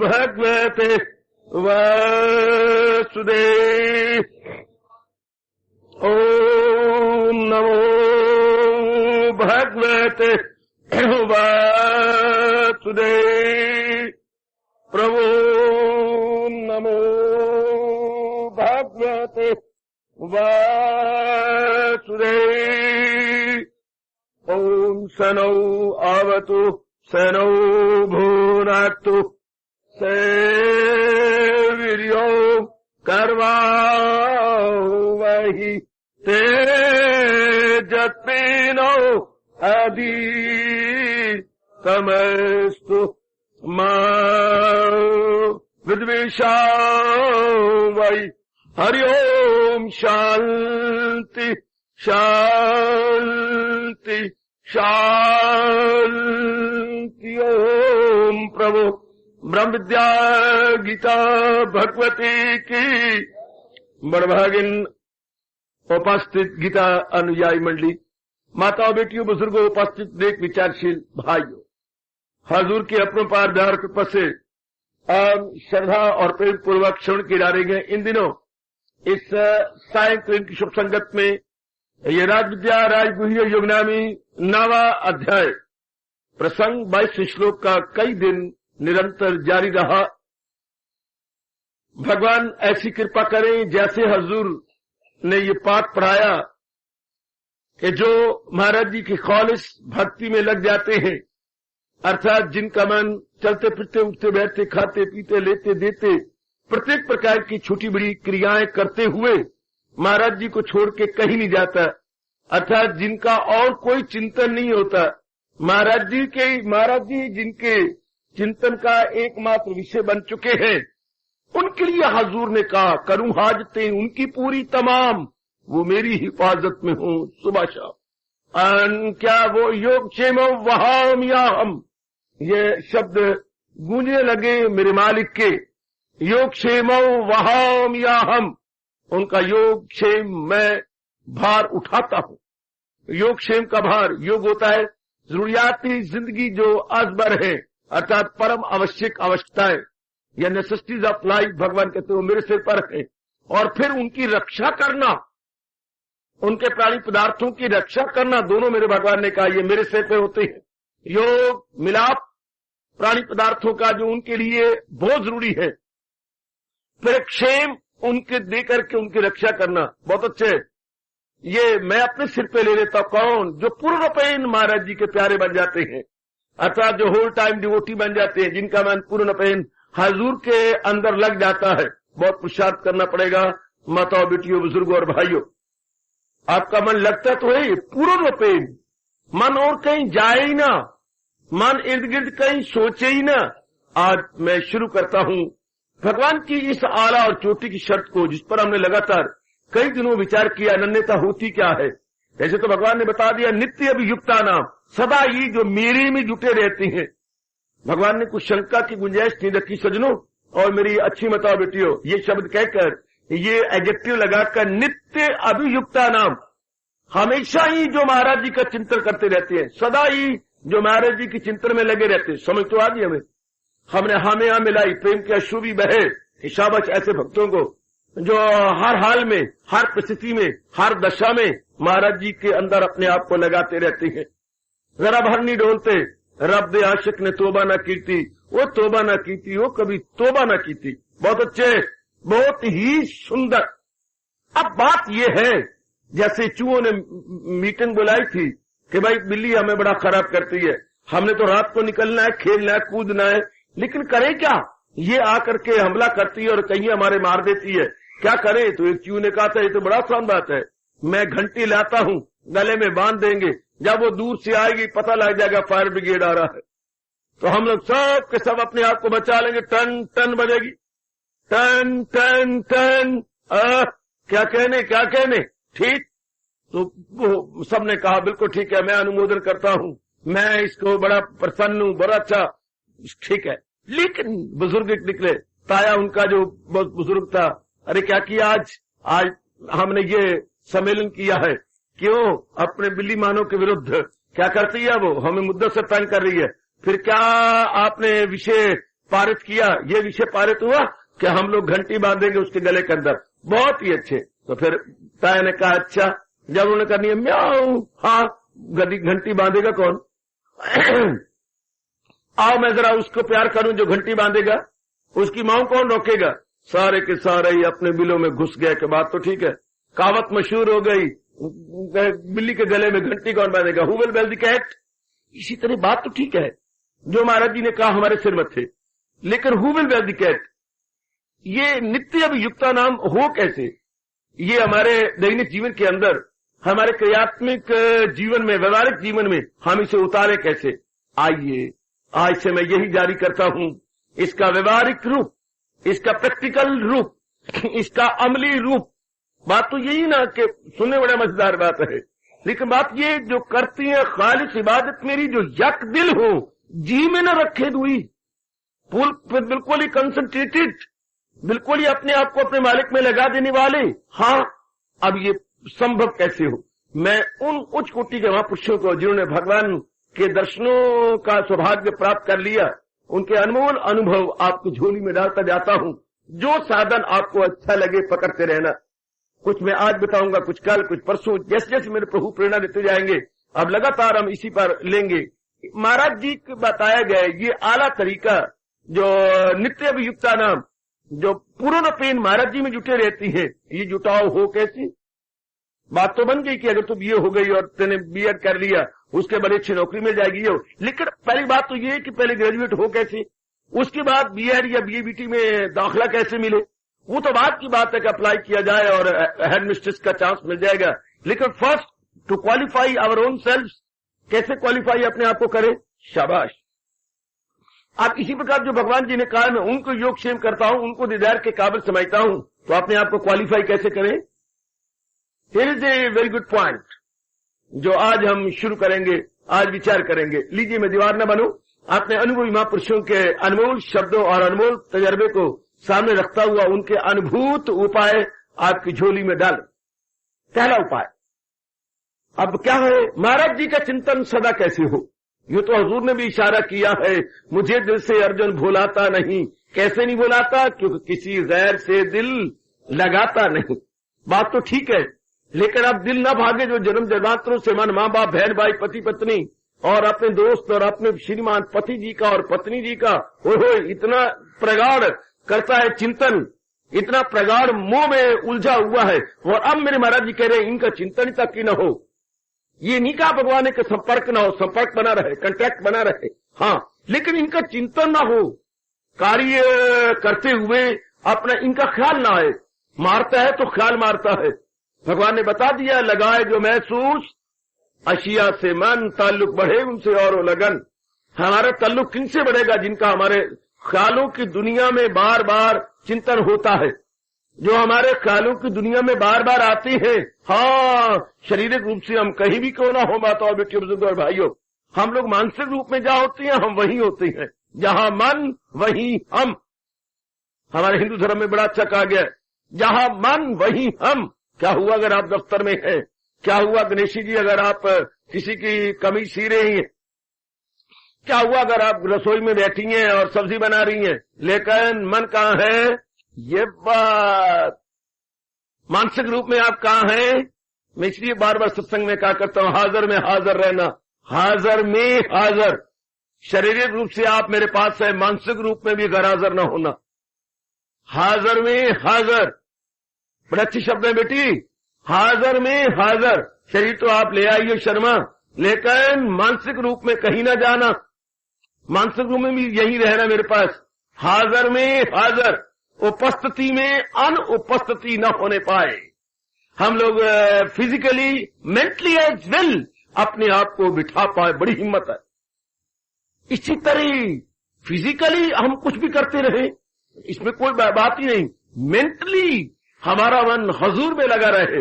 भगवते वासुदेव। ओम नमो भगवते वासुदेव। प्रभो नमो भगवते वासुदेव। ओम सनौ आवतु सनौ भुनक्तु सेवीर्यो कर्वावहि तेजस्विनो अधितमस्तु मा विद्विषावहि। हरि ओम शांति शांति शांति। ओम प्रभु ब्रह्म विद्या गीता भगवती की बड़भागिन उपस्थित गीता अनुयायी मंडली, माताओं, बेटियों, बुजुर्गों, उपस्थित नेक विचारशील भाइयों, हजूर की अपरंपार दया कृपा से श्रद्धा और प्रेम पूर्वक श्रवण किए जा रहे हैं। इन दिनों इस सायंकालीन की शुभ संगत में ये राजविद्या राजगुह्य योगनामी 9वां अध्याय प्रसंग 22 श्लोक का कई दिन निरंतर जारी रहा। भगवान ऐसी कृपा करें जैसे हजूर ने ये पाठ पढ़ाया कि जो महाराज जी की खालिस भक्ति में लग जाते हैं, अर्थात जिनका मन चलते फिरते उठते बैठते खाते पीते लेते देते प्रत्येक प्रकार की छोटी बड़ी क्रियाएं करते हुए महाराज जी को छोड़ के कहीं नहीं जाता, अर्थात जिनका और कोई चिंतन नहीं होता, महाराज जी जिनके चिंतन का एकमात्र विषय बन चुके हैं, उनके लिए हजूर ने कहा करूं हाजतें उनकी पूरी तमाम, वो मेरी हिफाजत में हो सुबह शाम। क्या वो योग क्षेम वहाम या हम, ये शब्द गूंजने लगे मेरे मालिक के, योग क्षेम वहाम या हम, उनका योग क्षेम मैं भार उठाता हूं। योग क्षेम का भार, योग होता है जरूरियाती जिंदगी जो अजबर है, अर्थात परम आवश्यक आवश्यकताएं या नेसेसिटीज ऑफ लाइफ, भगवान कहते हैं वो मेरे सिर पर है। और फिर उनकी रक्षा करना, उनके प्राणी पदार्थों की रक्षा करना, दोनों मेरे भगवान ने कहा ये मेरे सिर पे होते हैं। योग मिलाप प्राणी पदार्थों का जो उनके लिए बहुत जरूरी है, फिर क्षेम उनके दे करके उनकी रक्षा करना बहुत अच्छे। ये मैं अपने सिर पे ले लेता, कौन? जो पूर्णपेन महाराज जी के प्यारे बन जाते हैं, अर्थात जो होल टाइम डिवोटी बन जाते हैं, जिनका मन पूर्णपेन हजूर के अंदर लग जाता है। बहुत पुरुषार्थ करना पड़ेगा माताओं, बेटियों, बुजुर्गों और भाइयों। आपका मन लगता तो है पूर्णपेन, मन और कहीं जाए ही ना, मन इर्द गिर्द कहीं सोचे ही ना। आज मैं शुरू करता हूं भगवान की इस आला और चोटी की शर्त को, जिस पर हमने लगातार कई दिनों विचार किया। अनन्यता होती क्या है? ऐसे तो भगवान ने बता दिया, नित्य अभियुक्ता नाम, सदा ही जो मेरे में जुटे रहते हैं। भगवान ने कुछ शंका की गुंजाइश नहीं रखी सजनों और मेरी अच्छी माताओं बेटियों, ये शब्द कहकर, ये एडजेक्टिव लगाकर, नित्य अभियुक्ता नाम, हमेशा ही जो महाराज जी का चिंतन करते रहते हैं, सदा ही जो महाराज जी की चिंतन में लगे रहते हैं। समझ तो आ गई हमने हमें यहां मिलाई प्रेम की अशुभी बहे। शाबाश ऐसे भक्तों को जो हर हाल में, हर परिस्थिति में, हर दशा में महाराज जी के अंदर अपने आप को लगाते रहते हैं। जरा भर नहीं डोलते, रब दे आशिक ने तोबा न कीती, वो तोबा न कीती, वो कभी तोबा न कीती। बहुत अच्छे, बहुत ही सुंदर। अब बात ये है, जैसे चूहों ने मीटिंग बुलाई थी कि भाई बिल्ली हमें बड़ा खराब करती है, हमने तो रात को निकलना है, खेलना है, कूदना है, लेकिन करें क्या? ये आकर के हमला करती है और कहीं हमारे मार देती है, क्या करें? तो एक चूहे ने कहा था ये तो बड़ा आसान बात है, मैं घंटी लाता हूं, गले में बांध देंगे, जब वो दूर से आएगी पता लग जाएगा फायर ब्रिगेड आ रहा है, तो हम लोग सब के सब अपने आप को बचा लेंगे। टन टन बजेगी, टन टन टन, क्या कहने, ठीक? तो वो सबने कहा बिल्कुल ठीक है, मैं अनुमोदन करता हूं, मैं इसको बड़ा प्रसन्न हूं, बड़ा अच्छा, ठीक है। लेकिन बुजुर्ग निकले, ताया उनका जो बहुत बुजुर्ग था, अरे क्या किया आज हमने ये सम्मेलन किया है, क्यों? अपने बिल्ली मानों के विरुद्ध। क्या करती है वो? हमें मुद्दत से तंग कर रही है। फिर क्या आपने विषय पारित किया? ये विषय पारित हुआ कि हम लोग घंटी बांधेंगे उसके गले के अंदर। बहुत ही अच्छे। तो फिर ताया ने कहा अच्छा। जब उन्होंने करनी है म्याऊं, हाँ घंटी बांधेगा कौन? आओ मैं जरा उसको प्यार करूं जो घंटी बांधेगा, उसकी मां कौन रोकेगा? सारे के सारे ही अपने बिलों में घुस गए। के बात तो ठीक है, कहावत मशहूर हो गई, बिल्ली के गले में घंटी कौन बांधेगा? Who will bell the cat. इसी तरह बात तो ठीक है जो महाराज जी ने कहा हमारे सिर में थे, लेकिन who will bell the cat, ये नित्य अभियुक्ता नाम हो कैसे? ये हमारे दैनिक जीवन के अंदर, हमारे क्रियात्मक जीवन में, व्यवहारिक जीवन में हम इसे उतारे कैसे? आइए आज से मैं यही जारी करता हूं, इसका व्यवहारिक रूप, इसका प्रैक्टिकल रूप, इसका अमली रूप। बात तो यही ना कि सुनने बड़ा मजेदार बात है, लेकिन बात ये जो करती है खालिस इबादत मेरी जो यक दिल हो, जी में न रखे दुई, बिल्कुल ही कंसंट्रेटेड, बिल्कुल ही अपने आप को अपने मालिक में लगा देने वाले। हाँ, अब ये संभव कैसे हो? मैं उन उच्च कोटि के महापुरुषों को जिन्होंने भगवान के दर्शनों का सौभाग्य प्राप्त कर लिया, उनके अनमोल अनुभव आपकी झोली में डालता जाता हूं। जो साधन आपको अच्छा लगे पकड़ते रहना। कुछ मैं आज बताऊंगा, कुछ कल, कुछ परसों, जैसे जैसे मेरे प्रभु प्रेरणा देते जाएंगे। अब लगातार हम इसी पर लेंगे। महाराज जी को बताया गया ये आला तरीका, जो नित्य अभियुक्ता नाम, जो पूर्ण पेन महाराज जी में जुटे रहती है, ये जुटाव हो कैसी? बात तो बन गई कि अगर तुम ये हो गई और तेने बीएड कर लिया, उसके बाद अच्छी नौकरी मिल जाएगी। हो, लेकिन पहली बात तो ये कि पहले ग्रेजुएट हो कैसे, उसके बाद बीएड या बीएबीटी में दाखिला कैसे मिले, वो तो बात की बात है कि अप्लाई किया जाए और हेड मिस्ट्रेस का चांस मिल जाएगा। लेकिन first to qualify our own self, कैसे क्वालिफाई अपने आप को करें? शाबाश। आप इसी प्रकार जो भगवान जी ने कहा मैं उनको योग क्षेम करता हूं, उनको दीदार के काबिल समझता हूं, तो अपने आप को क्वालिफाई कैसे करें? Here is a very good point जो आज हम शुरू करेंगे, आज विचार करेंगे। लीजिए, मैं दीवार न बनूं, अपने अनुभवी महापुरुषों के अनमोल शब्दों और अनमोल तजर्बे को सामने रखता हुआ उनके अनुभूत उपाय आपकी झोली में डाल। पहला उपाय अब क्या है? महाराज जी का चिंतन सदा कैसे हो? यूं तो हजूर ने भी इशारा किया है, मुझे दिल से अर्जुन भुलाता नहीं। कैसे नहीं भुलाता? क्योंकि किसी गैर से दिल लगाता नहीं। बात तो ठीक है, लेकिन अब दिल न भागे जो जन्म जन्मांतरों से मन, मां बाप, बहन भाई, पति पत्नी और अपने दोस्त और अपने श्रीमान पति जी का और पत्नी जी का हो इतना प्रगाढ़ करता है चिंतन, इतना प्रगाढ़ मोह में उलझा हुआ है। और अब मेरे महाराज जी कह रहे हैं इनका चिंतन तक ही न हो। ये नहीं कहा भगवान ने कि संपर्क न हो, संपर्क बना रहे, कंटैक्ट बना रहे, हाँ, लेकिन इनका चिंतन ना हो, कार्य करते हुए अपना इनका ख्याल ना आए। मारता है तो ख्याल मारता है। भगवान ने बता दिया, लगाए जो महसूस अशिया से मन, ताल्लुक बढ़े उनसे और लगन। हमारा ताल्लुक किनसे बढ़ेगा? जिनका हमारे ख्यालों की दुनिया में बार बार चिंतन होता है, जो हमारे ख्यालों की दुनिया में बार बार आती है। हाँ, शारीरिक रूप से हम कहीं भी क्यों ना हो, माताओं, बेटियों, बुजुर्गों और भाइयों, हम लोग मानसिक रूप में जहां होते हैं हम वहीं होते हैं, जहां मन वहीं हम। हमारे हिंदू धर्म में बड़ा अच्छा कहा गया, जहां मन वहीं हम। क्या हुआ अगर आप दफ्तर में हैं? क्या हुआ गणेशी जी अगर आप किसी की कमीज सी रही हैं? क्या हुआ अगर आप रसोई में बैठी हैं और सब्जी बना रही हैं, लेकिन मन कहां है? ये बात मानसिक रूप में आप कहां हैं? मैं इसलिए बार बार सत्संग में कहा करता हूं, हाजिर में हाजिर रहना, हाजिर में हाजिर। शारीरिक रूप से आप मेरे पास है, मानसिक रूप में भी गैर हाजिर न होना। हाजिर में हाजिर, बड़ा अच्छी शब्द है बेटी, हाजिर में हाजिर। शरीर तो आप ले आइए शर्मा, लेकिन मानसिक रूप में कहीं ना जाना, मानसिक रूप में भी यही रहना मेरे पास। हाजिर में हाजिर, उपस्थिति में अनुपस्थिति न होने पाए। हम लोग फिजिकली, मेंटली एज वेल अपने आप को बिठा पाए, बड़ी हिम्मत है। इसी तरह फिजिकली हम कुछ भी करते रहे, इसमें कोई बात ही नहीं। मेंटली हमारा मन हजूर में लगा रहे,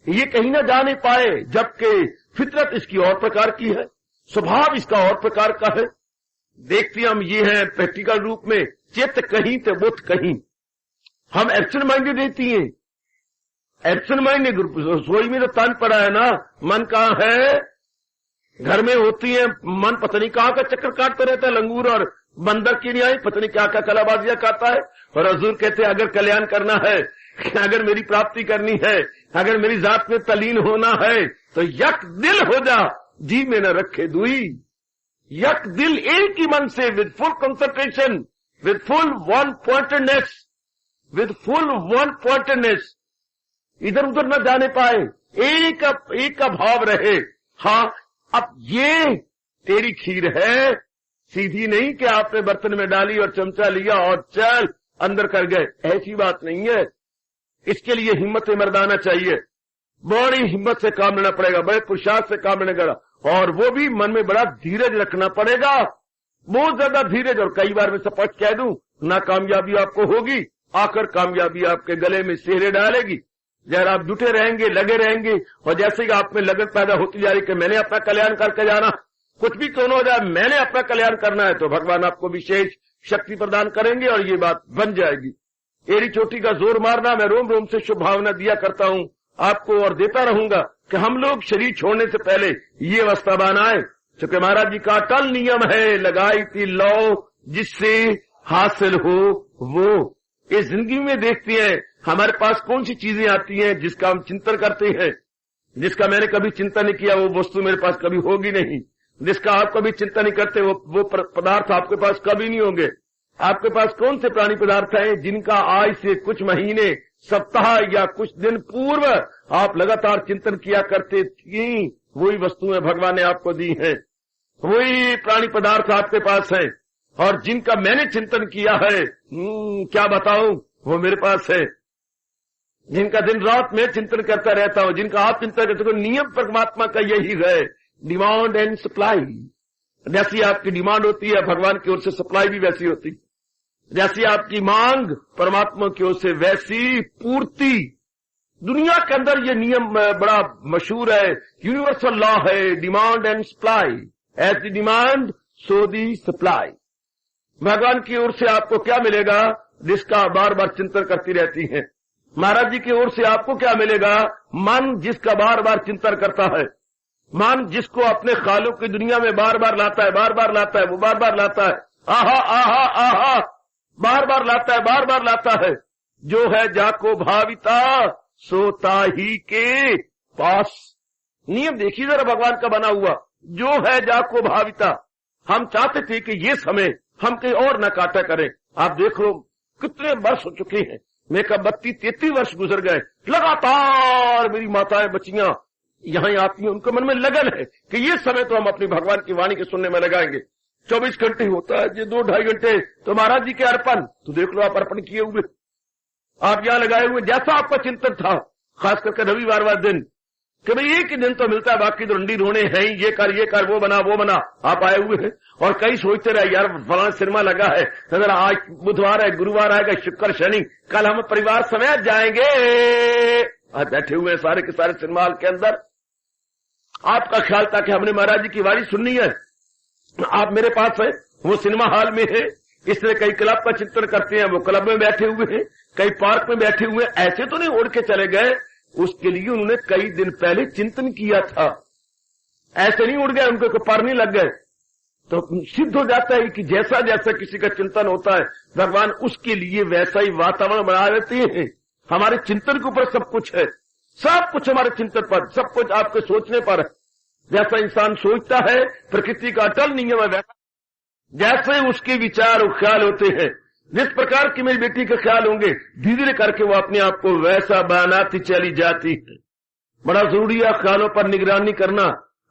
ये कहीं ना जाने पाए, जबकि फितरत इसकी और प्रकार की है, स्वभाव इसका और प्रकार का है। देखते हम ये है प्रैक्टिकल रूप में, चित्त कहीं तो बुद्ध कहीं। हम एब्सेंट माइंडेड रहती हैं, एब्सेंट माइंडेड। रसोई में तो तन पड़ा है ना, मन कहां है? घर में होती है, मन पता नहीं कहाँ का चक्कर काटता रहता है, लंगूर और बंदर की नहीं आई, पता नहीं क्या क्या कलाबाजियां खाता है। और हुजूर कहते हैं अगर कल्याण करना है, अगर मेरी प्राप्ति करनी है, अगर मेरी जात में तलीन होना है, तो यक दिल हो जा, जी में न रखे दुई। यक दिल, एक ही मन से, with full concentration, with full one pointedness, with full one pointedness, इधर उधर न जाने पाए, एक का भाव रहे। हाँ, अब ये तेरी खीर है, सीधी नहीं कि आपने बर्तन में डाली और चमचा लिया और चल अंदर कर गए, ऐसी बात नहीं है। इसके लिए हिम्मत मर्दाना चाहिए, बड़ी हिम्मत से काम लेना पड़ेगा, बड़े पुरुषार्थ से काम लेना पड़ेगा, और वो भी मन में बड़ा धीरज रखना पड़ेगा, बहुत ज्यादा धीरज। और कई बार मैं स्पष्ट कह दूं, ना कामयाबी आपको होगी, आकर कामयाबी आपके गले में सेहरे डालेगी। जब आप जुटे रहेंगे, लगे रहेंगे, और जैसे ही आप में लगन पैदा होती जा रही कि मैंने अपना कल्याण करके जाना, कुछ भी क्यों न हो जाए, मैंने अपना कल्याण करना है, तो भगवान आपको विशेष शक्ति प्रदान करेंगे और ये बात बन जाएगी। एड़ी चोटी का जोर मारना, मैं रोम रोम से शुभ भावना दिया करता हूं आपको और देता रहूंगा कि हम लोग शरीर छोड़ने से पहले ये अवस्था बनाए, क्योंकि महाराज जी का अटल नियम है, लगाई थी लौ जिससे हासिल हो वो। इस जिंदगी में देखते हैं हमारे पास कौन सी चीजें आती हैं जिसका हम चिंतन करते हैं, जिसका मैंने कभी चिंता नहीं किया वो वस्तु मेरे पास कभी होगी नहीं, जिसका आप कभी चिंता नहीं करते वो पदार्थ आपके पास कभी नहीं होंगे। आपके पास कौन से प्राणी पदार्थ हैं जिनका आज से कुछ महीने, सप्ताह या कुछ दिन पूर्व आप लगातार चिंतन किया करते थी, वही वस्तुएं भगवान ने आपको दी हैं, वही प्राणी पदार्थ आपके पास है। और जिनका मैंने चिंतन किया है, क्या बताऊं, वो मेरे पास है। जिनका दिन रात मैं चिंतन करता रहता हूं, जिनका आप चिंतन करते हो, नियम परमात्मा का यही है, डिमांड एंड सप्लाई। जैसी आपकी डिमांड होती है भगवान की ओर से सप्लाई भी वैसी होती है, जैसी आपकी मांग परमात्मा की ओर से वैसी पूर्ति। दुनिया के अंदर ये नियम बड़ा मशहूर है, यूनिवर्सल लॉ है, demand and supply, as the demand so the supply. भगवान की ओर से आपको क्या मिलेगा, जिसका बार बार चिंतन करती रहती है। महाराज जी की ओर से आपको क्या मिलेगा, मन जिसका बार बार चिंतन करता है, मन जिसको अपने ख्यालों की दुनिया में बार बार लाता है, बार बार लाता है, वो बार बार लाता है, आहा आहा आहा, बार बार लाता है, बार बार लाता है। जो है जाको भाविता सोता ही के पास। नियम देखिए जरा भगवान का बना हुआ, जो है जाको भाविता। हम चाहते थे कि ये समय हम कहीं और न काटा करें। आप देख लो कितने वर्ष हो चुके हैं, मैं कब 32-33 वर्ष गुजर गए, लगातार मेरी माताएं बच्चियां यहाँ आती हैं, उनके मन में लगन है कि ये समय तो हम अपनी भगवान की वाणी के सुनने में लगाएंगे। 24 घंटे होता है, ये 2-2.5 घंटे तो महाराज जी के अर्पण, तो देख लो आप अर्पण किए हुए, आप यहाँ लगाए हुए, जैसा आपका चिंतन था, खास करके रविवार वाले दिन, कि भाई एक ही दिन तो मिलता है, बाकी तो रंडी रोने हैं, ये कर वो बना, आप आए हुए हैं। और कई सोचते रहे यार फलाना सिनेमा लगा है, अगर आज बुधवार है, गुरुवार आएगा, शुक्र शनि, कल हम परिवार समेत जाएंगे। आज बैठे हुए हैं सारे के सारे सिनेमा हॉल के अंदर। आपका ख्याल था कि हमने महाराज जी की वाणी सुननी है, आप मेरे पास है, वो सिनेमा हॉल में है। इस तरह कई क्लब का चिंतन करते हैं, वो क्लब में बैठे हुए हैं, कई पार्क में बैठे हुए हैं। ऐसे तो नहीं उड़ के चले गए, उसके लिए उन्होंने कई दिन पहले चिंतन किया था। ऐसे नहीं उड़ गए, उनको पर नहीं लग गए। तो सिद्ध हो जाता है कि जैसा जैसा किसी का चिंतन होता है, भगवान उसके लिए वैसा ही वातावरण बना देते हैं। हमारे चिंतन के ऊपर सब कुछ है, सब कुछ हमारे चिंतन पर, सब कुछ आपके सोचने पर है। जैसा इंसान सोचता है, प्रकृति का अटल नियम है, वैसा जैसे उसके विचार और ख्याल होते हैं, जिस प्रकार की मेरी बेटी के ख्याल होंगे, धीरे धीरे करके वो अपने आप को वैसा बनाती चली जाती है। बड़ा जरूरी है ख्यालों पर निगरानी करना,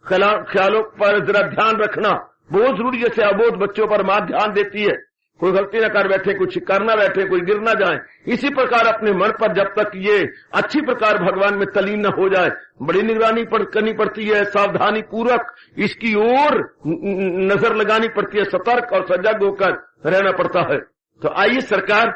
ख्यालों पर जरा ध्यान रखना बहुत जरूरी। जैसे अबोध बच्चों पर मां ध्यान देती है, कोई गलती न कर बैठे, कुछ करना बैठे, कोई गिर ना जाए। इसी प्रकार अपने मन पर जब तक ये अच्छी प्रकार भगवान में तलीन न हो जाए, बड़ी निगरानी करनी पड़ती है, सावधानी पूर्वक इसकी ओर नजर लगानी पड़ती है, सतर्क और सजग होकर रहना पड़ता है। तो आइए सरकार,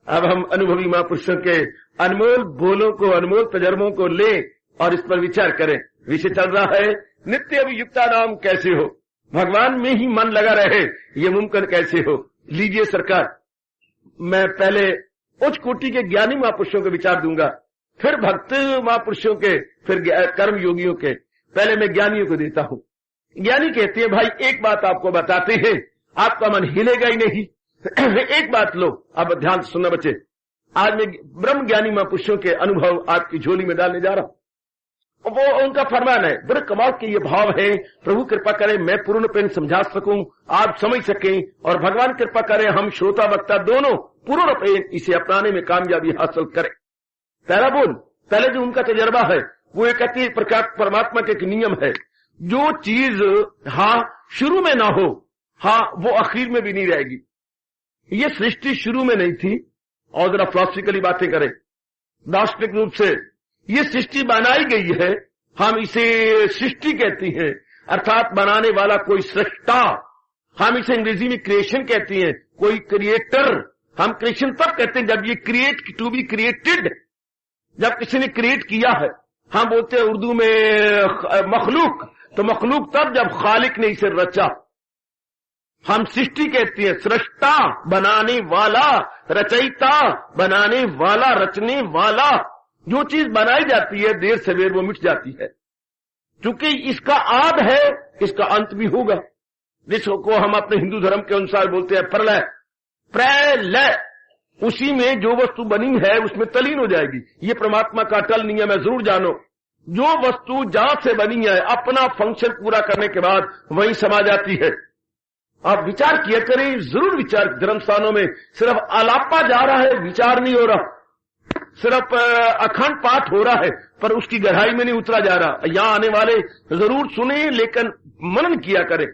अब हम अनुभवी महापुरुषों के अनमोल बोलों को, अनमोल तजर्बों को ले और इस पर विचार करें। विषय चल रहा है नित्य अभियुक्ता नाम कैसे हो, भगवान में ही मन लगा रहे, ये मुमकिन कैसे हो। लीजिए सरकार, मैं पहले उच्च कोटि के ज्ञानी महापुरुषों के विचार दूंगा, फिर भक्त महापुरुषों के, फिर कर्म योगियों के। पहले मैं ज्ञानियों को देता हूं। ज्ञानी कहते हैं भाई एक बात आपको बताते हैं, आपका मन हिलेगा ही नहीं। एक बात लो, अब ध्यान से सुनना बच्चे। आज मैं ब्रह्म ज्ञानी महापुरुषों के अनुभव आपकी झोली में डालने जा रहा हूं। वो उनका फरमान है, बड़े कमाल के ये भाव है, प्रभु कृपा करे मैं पूर्ण पेन समझा सकूं, आप समझ सकें, और भगवान कृपा करे हम श्रोता वक्ता दोनों पूर्ण पेन इसे अपनाने में कामयाबी हासिल करें। पहला बोल, पहले जो उनका तजर्बा है वो एक कहती है परमात्मा के एक नियम है, जो चीज शुरू में ना हो वो आखिर में भी नहीं रहेगी। ये सृष्टि शुरू में नहीं थी, और जरा फिलॉसफिकली बातें करें, दार्शनिक रूप से ये सृष्टि बनाई गई है, हम इसे सृष्टि कहती हैं, अर्थात बनाने वाला कोई सृष्टा। हम इसे अंग्रेजी में क्रिएशन कहती हैं, कोई क्रिएटर। हम क्रिएशन तब कहते हैं जब ये क्रिएट टू बी क्रिएटेड, जब किसी ने क्रिएट किया है। हम बोलते हैं उर्दू में मखलूक, तो मखलूक तब जब खालिक ने इसे रचा। हम सृष्टि कहती हैं, सृष्टा बनाने वाला, रचयिता बनाने वाला, रचने वाला। जो चीज बनाई जाती है देर सवेर वो मिट जाती है, क्योंकि इसका आद है, इसका अंत भी होगा। जिसको हम अपने हिंदू धर्म के अनुसार बोलते हैं प्रलय। प्रलय, उसी में जो वस्तु बनी है उसमें तलीन हो जाएगी। ये परमात्मा का अटल नियम है, जरूर जानो। जो वस्तु जहां से बनी है अपना फंक्शन पूरा करने के बाद वहीं समा जाती है। आप विचार किया करें, जरूर विचार। धर्म स्थानों में सिर्फ आलापा जा रहा है, विचार नहीं हो रहा, सिर्फ अखंड पाठ हो रहा है, पर उसकी गहराई में नहीं उतरा जा रहा। यहां आने वाले जरूर सुने, लेकिन मनन किया करें।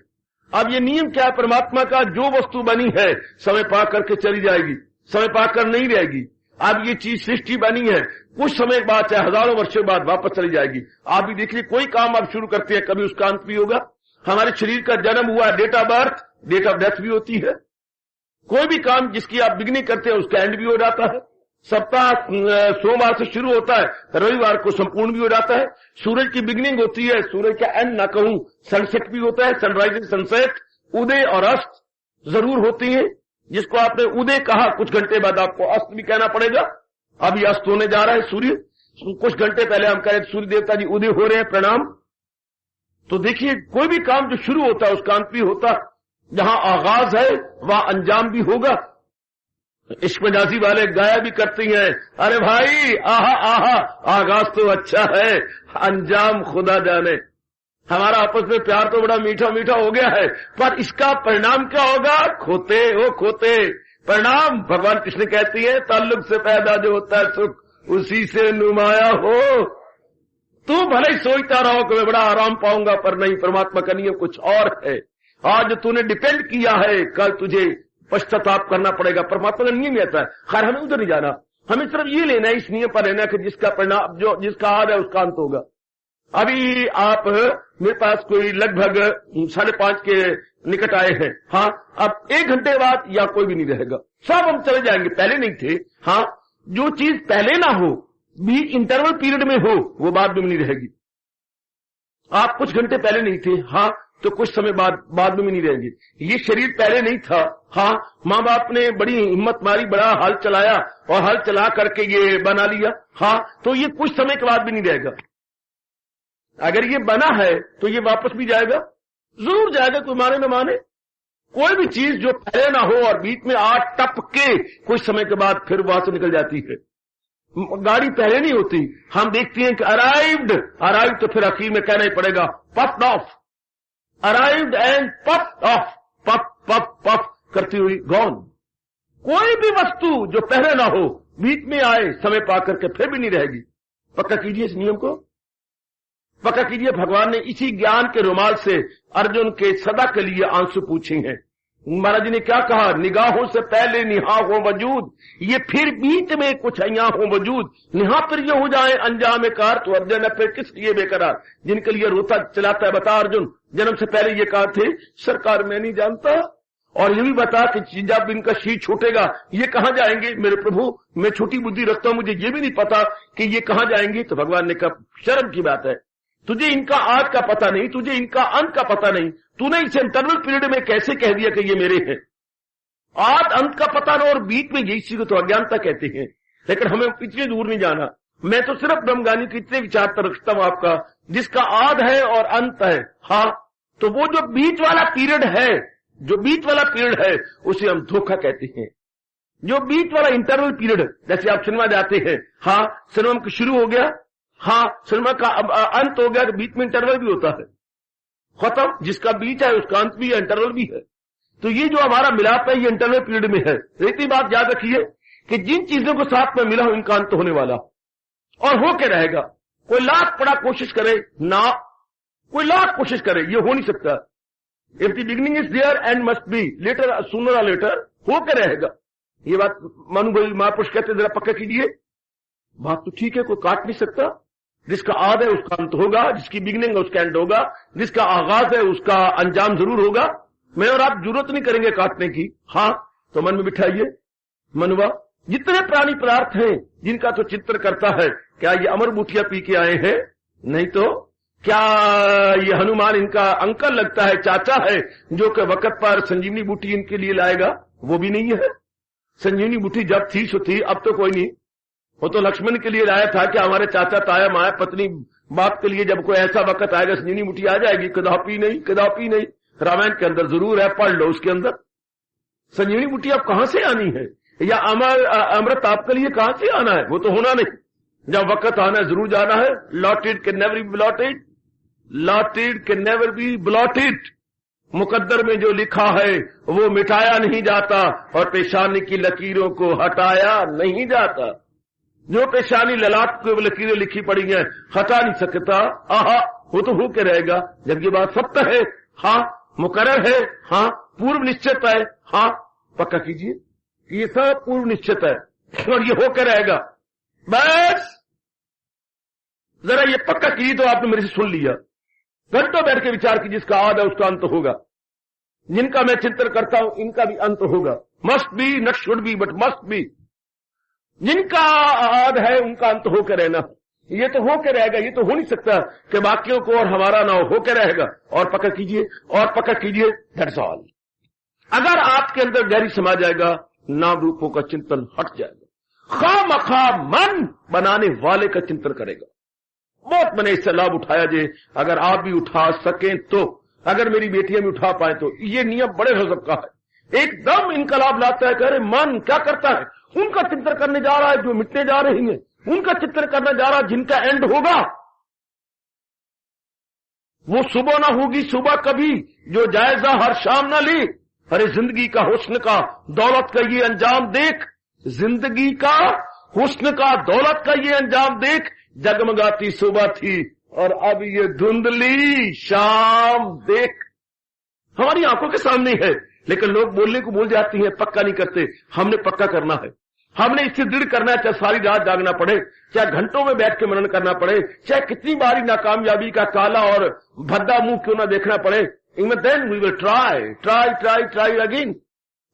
अब ये नियम क्या है परमात्मा का, जो वस्तु बनी है समय पा करके चली जाएगी, समय पाकर नहीं रहेगी। अब ये चीज सृष्टि बनी है, कुछ समय बाद, चाहे हजारों वर्षों बाद वापस चली जाएगी। आप भी देखिए, कोई काम आप शुरू करते हैं, कभी उसका अंत भी होगा। हमारे शरीर का जन्म हुआ, date of birth, date of death भी होती है। कोई भी काम जिसकी आप बिगनिंग करते हैं उसका एंड भी हो जाता है। सप्ताह सोमवार से शुरू होता है, रविवार को संपूर्ण भी हो जाता है। सूरज की बिगनिंग होती है, सूरज का एंड ना कहूं, सनसेट भी होता है। सनराइज सनसेट, उदय और अस्त जरूर होती है। जिसको आपने उदय कहा, कुछ घंटे बाद आपको अस्त भी कहना पड़ेगा। अभी अस्त होने जा रहा है सूर्य, कुछ घंटे पहले हम कह रहे सूर्य देवता जी उदय हो रहे हैं, प्रणाम। तो देखिए, कोई भी काम जो शुरू होता है उसका अंत भी होता है। जहां आगाज है वहां अंजाम भी होगा। इश्क मजाजी वाले गाया भी करती हैं, अरे भाई आहा आहा, आगाज तो अच्छा है, अंजाम खुदा जाने। हमारा आपस में प्यार तो बड़ा मीठा मीठा हो गया है, पर इसका परिणाम क्या होगा? खोते हो खोते। परिणाम भगवान कृष्ण कहती है, ताल्लुक से पैदा जो होता है सुख, उसी से नुमाया हो। तू भले ही सोचता रहो कि मैं बड़ा आराम पाऊंगा, पर नहीं, परमात्मा का नियम कुछ और है। आज तूने डिपेंड किया है, कल तुझे पश्चाताप करना पड़ेगा। परमात्मा का नियम ऐसा है। खैर, हमें उधर नहीं जाना, हमें सिर्फ ये लेना है, इस नियम पर रहना कि जिसका परिणाम, जो जिसका आद है उसका अंत होगा। अभी आप मेरे पास कोई लगभग 5:30 के निकट आए हैं। हाँ, अब 1 घंटे बाद या कोई भी नहीं रहेगा, सब हम चले जाएंगे। पहले नहीं थे। हाँ, जो चीज पहले ना हो, भी इंटरवल पीरियड में हो, वो बाद में नहीं रहेगी। आप कुछ घंटे पहले नहीं थे, हाँ, तो कुछ समय बाद में नहीं रहेंगे। ये शरीर पहले नहीं था, हाँ, माँ बाप ने बड़ी हिम्मत मारी, बड़ा हल चलाया, और हल चला करके ये बना लिया, हाँ, तो ये कुछ समय के बाद भी नहीं रहेगा। अगर ये बना है तो ये वापस भी जाएगा, जरूर जाएगा, कोई माने न माने। कोई भी चीज जो पहले ना हो और बीच में आ टप के कुछ समय के बाद फिर वहां से निकल जाती है। गाड़ी पहले नहीं होती, हम देखते हैं कि अराइव्ड तो फिर आखिर में कहना ही पड़ेगा puffed of, arrived and puffed of, puff puff puff करती हुई गॉन। कोई भी वस्तु जो पहले ना हो बीच में आए, समय पा करके फिर भी नहीं रहेगी। पक्का कीजिए इस नियम को, पक्का कीजिए। भगवान ने इसी ज्ञान के रुमाल से अर्जुन के सदा के लिए आंसू पूछे हैं। महाराज जी ने क्या कहा? निगाहों से पहले निहा हो वजूद, ये फिर बीच में कुछ यहाँ हो वजूद, निहा फिर ये हो जाए अंजाम कार, तो अर्जुन है फिर किस लिए बेकरार। जिनके लिए रोता चलाता है, बता अर्जुन, जन्म से पहले ये कहा थे सरकार मैं नहीं जानता, और ये भी बता कि जब इनका शीर छूटेगा ये कहां जाएंगे। मेरे प्रभु, मैं छोटी बुद्धि रखता हूं, मुझे ये भी नहीं पता कि ये कहां जाएंगे। तो भगवान ने कहा शर्म की बात है, तुझे इनका आज का पता नहीं, तुझे इनका अंत का पता नहीं, तूने इसे इंटरवल पीरियड में कैसे कह दिया कि ये मेरे हैं। आज अंत का पता ना और बीच में यही चीज तो अज्ञानता कहते हैं। लेकिन हमें इतनी दूर नहीं जाना। मैं तो सिर्फ ब्रह्मज्ञानी के इतने विचार पर रखता हूं आपका, जिसका आद है और अंत है। हाँ, तो वो जो बीच वाला पीरियड है, उसे हम धोखा कहते हैं। जो बीच वाला इंटरवल पीरियड, जैसे आप सिनेमा जाते हैं, हाँ सिनेमा का शुरू हो गया, हाँ सिनेमा का अंत हो गया, तो बीच में इंटरवल भी होता है, खत्म। जिसका बीच है उसका अंत भी है, इंटरवल भी है। तो ये जो हमारा मिलाप है ये इंटरवल पीरियड में है। इतनी बात याद रखिए कि जिन चीजों को साथ में मिला हो इनका अंत होने वाला और होके रहेगा। कोई लाख बड़ा कोशिश करे ना, कोई लाख कोशिश करे, ये हो नहीं सकता। If the beginning is there end must be, later sooner or later होके रहेगा। ये बात मनु भाई महापुरुष कहते जरा पक्का कीजिए। बात तो ठीक है, कोई काट नहीं सकता। जिसका आद है उसका अंत होगा, जिसकी बिगिनिंग है उसका एंड होगा, जिसका आगाज है उसका अंजाम जरूर होगा। मैं और आप जरूरत नहीं करेंगे काटने की। हाँ तो मन में बिठाइए, मनुआ जितने प्राणी पदार्थ हैं जिनका तो चिंतन करता है, क्या ये अमर बूटियां पी के आए हैं? नहीं तो क्या ये हनुमान इनका अंकल लगता है, चाचा है, जो कि वक्त पर संजीवनी बूटी इनके लिए लाएगा? वो भी नहीं है। संजीवनी बूटी जब थी सो थी, अब तो कोई नहीं। वो तो लक्ष्मण के लिए लाया था कि हमारे चाचा ताया माया पत्नी बाप के लिए जब कोई ऐसा वक्त आएगा संजीवनी बूटी आ जाएगी। कदापि नहीं, कदापि नहीं। रामायण के अंदर जरूर है, पढ़ लो उसके अंदर। संजीवनी बूटी अब कहां से आनी है, या अमृत आपके लिए कहां से आना है? वो तो होना नहीं। जब वक्त आना है जरूर जाना है। Allotted can never be blotted, allotted can never be blotted. मुकद्दर में जो लिखा है वो मिटाया नहीं जाता और पेशानी की लकीरों को हटाया नहीं जाता। जो पेशानी ललाट को लकीरें लिखी पड़ी हैं हटा नहीं सकता। आहा वो तो हो के रहेगा। जब ये बात सत्य है, हाँ मुकर्रर है, हाँ पूर्व निश्चित है, हाँ पक्का कीजिए ये सब पूर्व निश्चित है और ये होकर रहेगा। बस जरा ये पक्का कीजिए तो आपने मेरे से सुन लिया। घंटों बैठ के विचार कीजिए, जिसका आद है उसका अंत होगा। जिनका मैं चिंतन करता हूं इनका भी अंत होगा। Must be not should be but must be. जिनका आद है उनका अंत होकर रहना, ये तो होकर रहेगा। ये तो हो नहीं सकता कि बाकियों को और हमारा ना होकर रहेगा। और पक्का कीजिए, और पक्का कीजिए, दैट्स ऑल। अगर आपके अंदर गहरी समा जाएगा, नाम रूपों का चिंतन हट जाएगा। खामखा मन बनाने वाले का चिंतन करेगा। बहुत मैंने इससे लाभ उठाया जे, अगर आप भी उठा सकें तो, अगर मेरी बेटियां भी उठा पाए तो। ये नियम बड़े गजब का है, एकदम इनका लाभ लाता है। कह रहे मन क्या करता है, उनका चिंतन करने जा रहा है जो मिटने जा रही हैं, उनका चिंतन करने जा रहा है जिनका एंड होगा। वो सुबह ना होगी सुबह कभी जो जायजा हर शाम ना ली। अरे जिंदगी का हुस्न का दौलत का ये अंजाम देख, जिंदगी का हुस्न का दौलत का ये अंजाम देख। जगमगाती सुबह थी और अब ये धुंधली शाम देख। हमारी आंखों के सामने है, लेकिन लोग बोलने को बोल जाती हैं, पक्का नहीं करते। हमने पक्का करना है, हमने इससे दृढ़ करना है। चाहे सारी रात जागना पड़े, चाहे घंटों में बैठ के मनन करना पड़े, चाहे कितनी बारी नाकामयाबी का काला और भद्दा मुंह क्यों ना देखना पड़े। Then we will try again.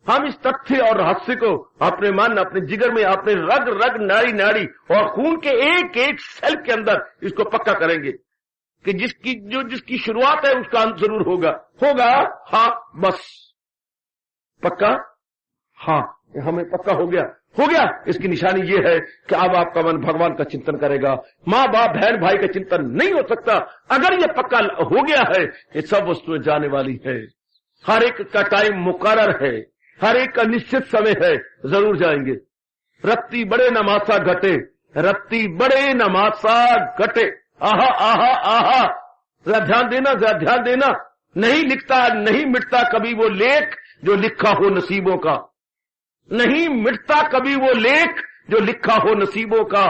हम इस तथ्य और रहस्य को अपने मन, अपने जिगर में, अपने रग रग नाड़ी नाड़ी और खून के एक एक सेल के अंदर इसको पक्का करेंगे कि जिसकी शुरुआत है उसका अंत जरूर होगा। हाँ बस पक्का, हाँ हमें पक्का हो गया। इसकी निशानी ये है कि अब आपका मन भगवान का चिंतन करेगा। माँ बाप बहन भाई का चिंतन नहीं हो सकता। अगर ये पक्का हो गया है, ये सब वस्तुएं जाने वाली है। हर एक का टाइम मुकर्रर है, हर एक का निश्चित समय है, जरूर जाएंगे। रत्ती बड़े नमासा घटे, रत्ती बड़े नमासा घटे। आहा आहा आहा, जरा ध्यान देना। नहीं लिखता, नहीं मिटता कभी वो लेख जो लिखा हो नसीबों का। नहीं मिटता कभी वो लेख जो लिखा हो नसीबों का।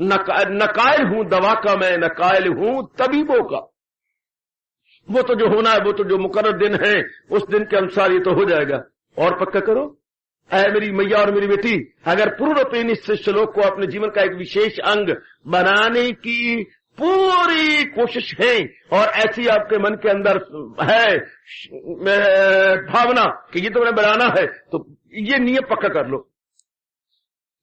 नकायल हूं दवा का मैं, नकायल हूं तबीबों का। वो तो जो होना है, वो तो जो मुकर्रर दिन है, उस दिन के अनुसार ये तो हो जाएगा। और पक्का करो, ऐ मेरी मैया और मेरी बेटी, अगर पूर्ण रूपेण इस श्लोक को अपने जीवन का एक विशेष अंग बनाने की पूरी कोशिश है और ऐसी आपके मन के अंदर है भावना कि ये तो मैंने बनाना है, तो ये नियम पक्का कर लो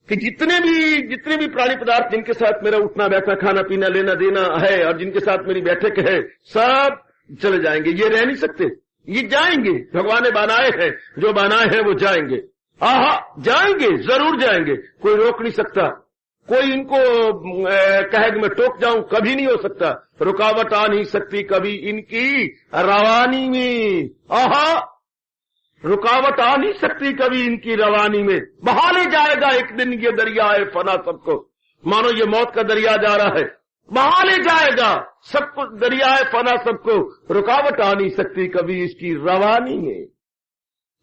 कि जितने भी प्राणी पदार्थ जिनके साथ मेरा उठना बैठना खाना पीना लेना देना है और जिनके साथ मेरी बैठक है, सब चले जाएंगे। ये रह नहीं सकते, ये जाएंगे। भगवान ने बनाए हैं, जो बनाए हैं वो जाएंगे। आहा जाएंगे, जरूर जाएंगे, कोई रोक नहीं सकता। कोई इनको कहे कि मैं टोक जाऊं, कभी नहीं हो सकता। रुकावट आ नहीं सकती कभी इनकी रवानी में। आहा, रुकावट आ नहीं सकती कभी इनकी रवानी में। बहा ले जाएगा एक दिन ये दरिया है फना सबको। मानो ये मौत का दरिया जा रहा है, बहा ले जाएगा सबको, दरिया है फना सबको। रुकावट आ नहीं सकती कभी इसकी रवानी में।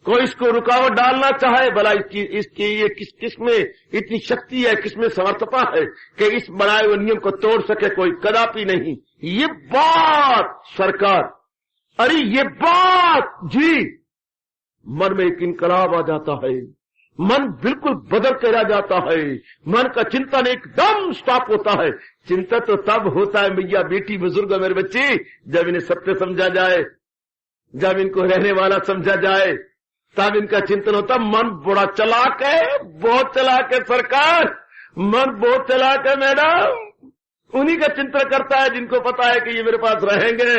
कोई इसको रुकावट डालना चाहे, भला इसकी ये किस में इतनी शक्ति है, किसमें समर्थता है कि इस बनाए हुए नियम को तोड़ सके, कोई कदापि नहीं। ये बात सरकार, अरे ये बात जी, मन में एक इनकलाब आ जाता है, मन बिल्कुल बदल के रह जाता है, मन का चिंतन एकदम स्टॉप होता है। चिंतन तो तब होता है मैया बेटी बुजुर्ग मेरे बच्चे, जब इन्हें सत्य समझा जाए, जब इनको रहने वाला समझा जाए, तब इनका चिंतन होता। मन बड़ा चालाक है, बहुत चालाक है सरकार, मन बहुत चालाक है मैडम। उन्हीं का चिंतन करता है जिनको पता है कि ये मेरे पास रहेंगे।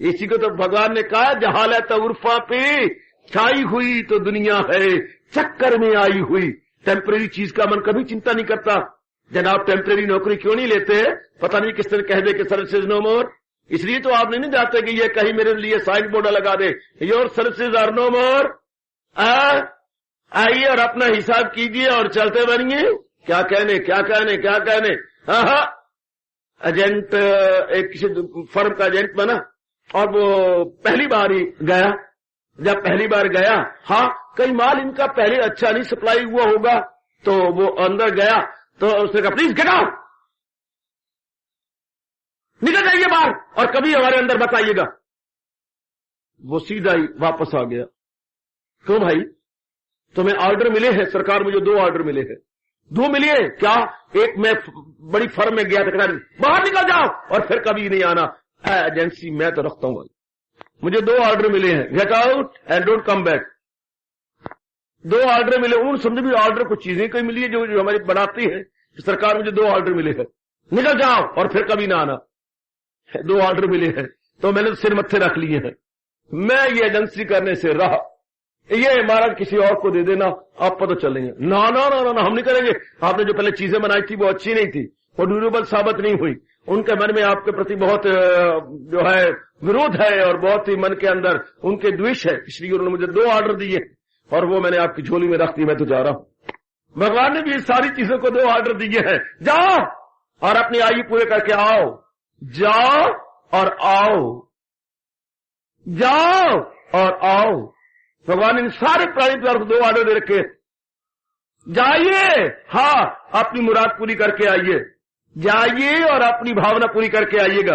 इसी को तो भगवान ने कहा, जहालत उर्फा पे छाई हुई तो दुनिया है चक्कर में आई हुई। टेम्परेरी चीज का मन कभी चिंता नहीं करता। जनाब टेम्परेरी नौकरी क्यों नहीं लेते? पता नहीं किस तरह कह दे कि सर्विसेज नो मोर। इसलिए तो आप नहीं जाते कि ये कहीं मेरे लिए साइन बोर्ड लगा दे, योर सर्विसेज आर नो मोर। आइए और अपना हिसाब कीजिए और चलते बनिए। क्या कहने क्या कहने क्या कहने। एजेंट, एक किसी फर्म का एजेंट बना और वो पहली बार ही गया। जब पहली बार गया, हाँ कई माल इनका पहले अच्छा नहीं सप्लाई हुआ होगा, तो वो अंदर गया तो उसने कहा प्लीज गेट आउट, निकल जाइए बाहर और कभी हमारे अंदर बताइएगा। वो सीधा ही वापस आ गया। क्यों भाई, तुम्हें ऑर्डर मिले हैं? सरकार मुझे 2 ऑर्डर मिले हैं। 2 मिले हैं क्या? एक मैं बड़ी फर्म में गया था, बाहर निकल जाओ और फिर कभी नहीं आना। एजेंसी मैं तो रखता हूं, मुझे 2 ऑर्डर मिले हैं, get out and don't come back. 2 order मिले। उन समझ भी ऑर्डर कुछ चीजें कोई मिली है जो हमारी बनाती है। सरकार मुझे 2 ऑर्डर मिले हैं, निकल जाओ और फिर कभी ना आना। 2 ऑर्डर मिले हैं तो मैंने सिर मत्थे रख लिए हैं। मैं ये एजेंसी करने से रहा, ये महाराज किसी और को दे देना, आप पता चलेंगे। ना ना ना ना, हम नहीं करेंगे। आपने जो पहले चीजें बनाई थी वो अच्छी नहीं थी, वो ड्यूरेबल साबित नहीं हुई। उनके मन में आपके प्रति बहुत जो है विरोध है और बहुत ही मन के अंदर उनके द्वेष है, इसलिए उन्होंने मुझे 2 ऑर्डर दिए और वो मैंने आपकी झोली में रख दी। मैं तो जा रहा हूं। भगवान ने भी सारी चीजों को 2 ऑर्डर दिए हैं, जाओ और अपनी आयु पूरे करके आओ, जाओ और आओ, जाओ और आओ। भगवान ने इन सारे प्राणी को 2 ऑर्डर दे रखे। जाइए, हाँ अपनी मुराद पूरी करके आइए, जाइए और अपनी भावना पूरी करके आइएगा।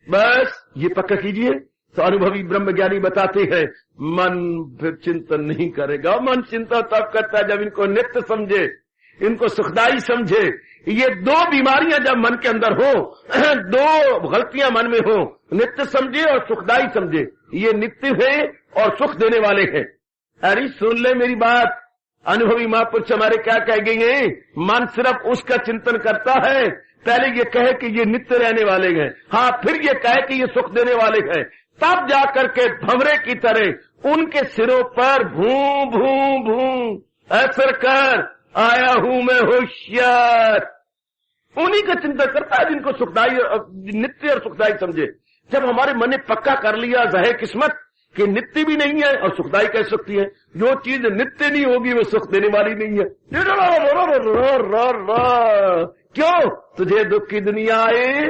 बस ये पक्का कीजिए। तो अनुभवी ब्रह्मज्ञानी बताते हैं मन फिर चिंतन नहीं करेगा। मन चिंतन तब करता है जब इनको नित्य समझे, इनको सुखदाई समझे। ये 2 बीमारियां जब मन के अंदर हो, 2 गलतियां मन में हो, नित्य समझे और सुखदाई समझे। ये नित्य है और सुख देने वाले हैं। अरे सुन ले मेरी बात, अनुभवी महापुरुष हमारे क्या कह गए हैं? मन सिर्फ उसका चिंतन करता है, पहले ये कहे कि ये नित्य रहने वाले हैं, हाँ फिर ये कहे कि ये सुख देने वाले हैं, तब जाकर के भंवरे की तरह उनके सिरों पर भूं भूं भूं असर कर आया हूं मैं होशियार। उन्हीं का चिंतन करता है जिनको सुखदाई, नित्य और सुखदाई समझे। जब हमारे मन ने पक्का कर लिया ज़ाहिर किस्मत कि नित्य भी नहीं है और सुखदाई कह सकती है, जो चीज नित्य नहीं होगी वो सुख देने वाली नहीं है। क्यों तुझे दुख की दुनिया है?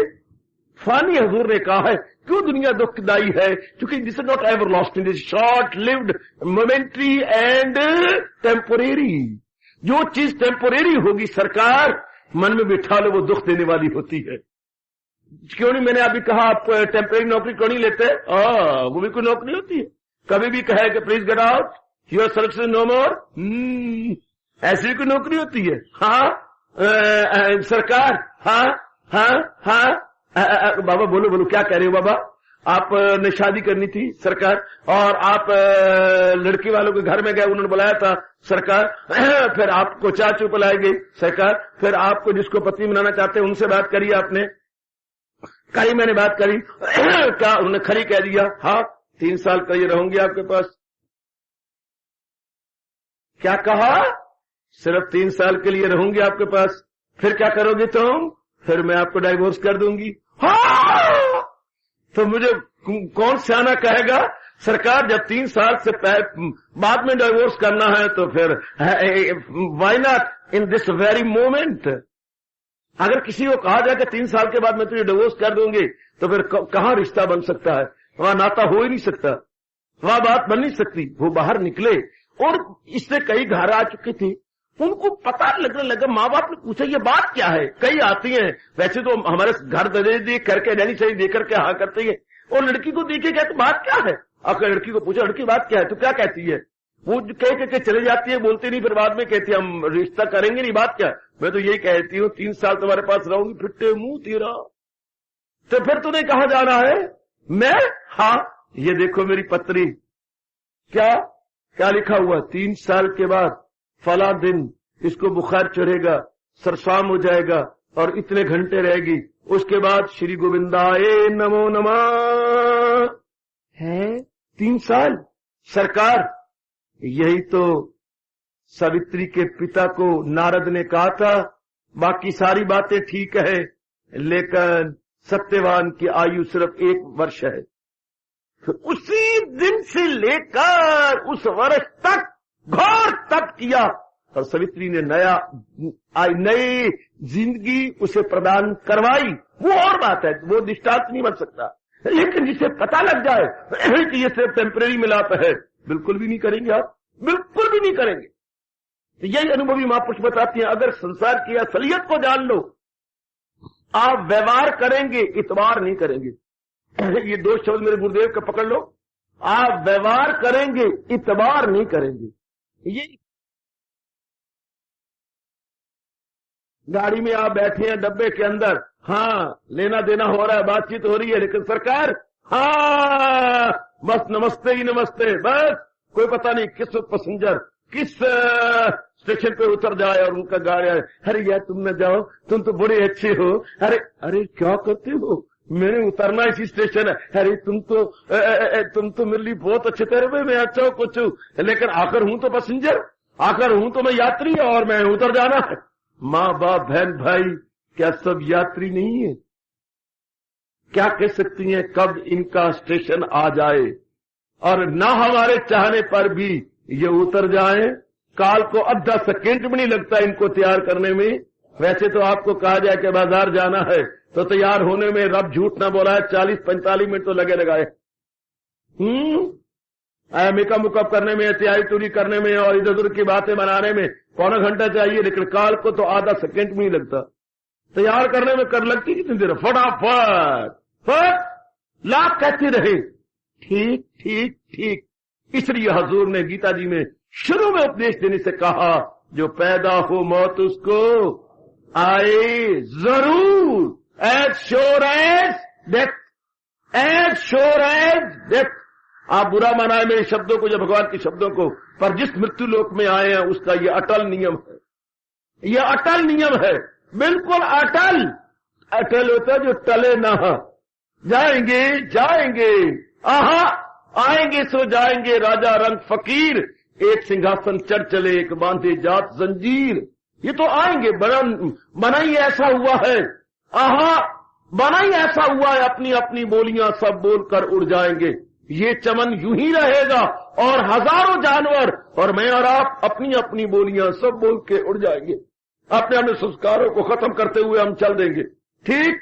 फानी हजूर ने कहा है क्यों दुनिया दुखदाई है? क्योंकि this is not ever lasting, this short lived, momentary and temporary. जो चीज टेम्पोरेरी होगी सरकार मन में बिठा लो वो दुख देने वाली होती है। क्यों नहीं, मैंने अभी कहा आप टेम्परेरी नौकरी क्यों नहीं लेते? वो भी कोई नौकरी होती है। कभी भी कहे कि please get out, your services no more, ऐसी भी कोई नौकरी होती है? हाँ सरकार, हाँ हाँ हाँ बाबा बोलो बोलो क्या कह रहे हो बाबा? आप ने शादी करनी थी सरकार, और आप लड़की वालों के घर में गए, उन्होंने बुलाया था सरकार, फिर आपको चाचू बुलाई गई सरकार, फिर आपको जिसको पत्नी बनाना चाहते हैं उनसे बात करी आपने, करी मैंने बात करी, क्या उन्होंने खरी कह दिया, हाँ 3 साल का ये रहूंगी आपके पास। क्या कहा? सिर्फ 3 साल के लिए रहूंगी आपके पास। फिर क्या करोगे तुम? फिर मैं आपको डाइवोर्स कर दूंगी। हाँ, तो मुझे कौन सियाना कहेगा? सरकार जब 3 साल से बाद में डाइवोर्स करना है तो फिर why not in this very moment? अगर किसी को कहा जाए कि 3 साल के बाद मैं तुझे डिवोर्स कर दूंगी, तो फिर कहां रिश्ता बन सकता है? वहां नाता हो ही नहीं सकता, वहां बात बन नहीं सकती। वो बाहर निकले और इससे कई घर आ चुके थे, उनको पता लगने लगा। माँ बाप ने पूछा ये बात क्या है? कई आती हैं, वैसे तो हमारे घर देख करके रहनी चाहिए, देख करके हाँ करते हैं, और लड़की को देखे कहते बात क्या है? अगर लड़की को पूछा लड़की बात क्या है तो क्या कहती है? वो कह के चले जाती है, बोलती नहीं, फिर बाद में कहती है हम रिश्ता करेंगे नहीं। बात क्या? मैं तो यही कहती हूँ 3 साल तुम्हारे पास रहूंगी, फिट्टे मुंह तेरा। तो फिर तूने कहाँ जाना है? मैं? हाँ, ये देखो मेरी पत्री। क्या लिखा हुआ? 3 साल के बाद फला दिन इसको बुखार चढ़ेगा, सरसाम हो जाएगा और इतने घंटे रहेगी, उसके बाद श्री गोविंदाए नमो नमः। है 3 साल? सरकार, यही तो सावित्री के पिता को नारद ने कहा था। बाकी सारी बातें ठीक है, लेकिन सत्यवान की आयु सिर्फ 1 वर्ष है। उसी दिन से लेकर उस वर्ष तक घोर तप किया और सावित्री ने नई जिंदगी उसे प्रदान करवाई। वो और बात है, वो दृष्टांत नहीं बन सकता। लेकिन जिसे पता लग जाए कि ये सिर्फ टेम्परेरी मिलाप है, बिल्कुल भी नहीं करेंगे आप, बिल्कुल भी नहीं करेंगे। तो यही अनुभवी महापुरुष बताती हैं, अगर संसार की असलियत को जान लो, आप व्यवहार करेंगे, इतबार नहीं करेंगे। ये 2 शब्द मेरे गुरुदेव का पकड़ लो, आप व्यवहार करेंगे, इतबार नहीं करेंगे। ये गाड़ी में आप बैठे हैं डब्बे के अंदर, हाँ लेना देना हो रहा है, बातचीत हो रही है, लेकिन सरकार हाँ बस नमस्ते ही नमस्ते, बस कोई पता नहीं किस पैसेंजर किस स्टेशन पे उतर जाए और उनका गाड़ी आए। अरे यार तुम न जाओ, तुम तो बड़े अच्छे हो। अरे क्या करते हो? मैंने उतरना इसी स्टेशन है। अरे तुम तो मेरे लिए बहुत अच्छे तेरे में मैं अच्छा हूँ कुछ, लेकिन आकर हूं तो पैसेंजर, आकर हूं तो मैं यात्री और मैं उतर जाना है। माँ बाप बहन भाई क्या सब यात्री नहीं है? क्या कह सकती हैं कब इनका स्टेशन आ जाए और ना हमारे चाहने पर भी ये उतर जाए। काल को आधा सेकेंड भी नहीं लगता इनको तैयार करने में। वैसे तो आपको कहा जाए कि बाजार जाना है तो तैयार होने में रब झूठ ना बोला है 40-45 मिनट तो लगे लगाए। मेकअप मुकअप करने में, तैयारी तुरी करने में और इधर उधर की बातें बनाने में पौना घंटा चाहिए, लेकिन काल को तो आधा सेकेंड भी नहीं लगता। तैयार करने में कर लगती कितनी देर? फटाफट लाख कहते रहे ठीक ठीक ठीक। इसलिए हजूर ने गीता जी में शुरू में उपदेश देने से कहा, जो पैदा हो मौत उसको आए जरूर, as sure as death, as sure as death. आप बुरा मनाए मेरे शब्दों को, जो भगवान के शब्दों को, पर जिस मृत्यु लोक में आए हैं उसका ये अटल नियम है, ये अटल नियम है, बिल्कुल अटल। अटल होता जो टले ना, जाएंगे जाएंगे, आहा आएंगे सो जाएंगे, राजा रंग फकीर, एक सिंहासन चढ़ चले एक बांधे जात जंजीर। ये तो आएंगे, बना ही ऐसा हुआ है, आहा बना ही ऐसा हुआ है, अपनी अपनी बोलियां सब बोलकर उड़ जाएंगे। ये चमन यूं ही रहेगा और हजारों जानवर और मैं और आप अपनी अपनी बोलियां सब बोल के उड़ जाएंगे। अपने अपने संस्कारों को खत्म करते हुए हम चल देंगे। ठीक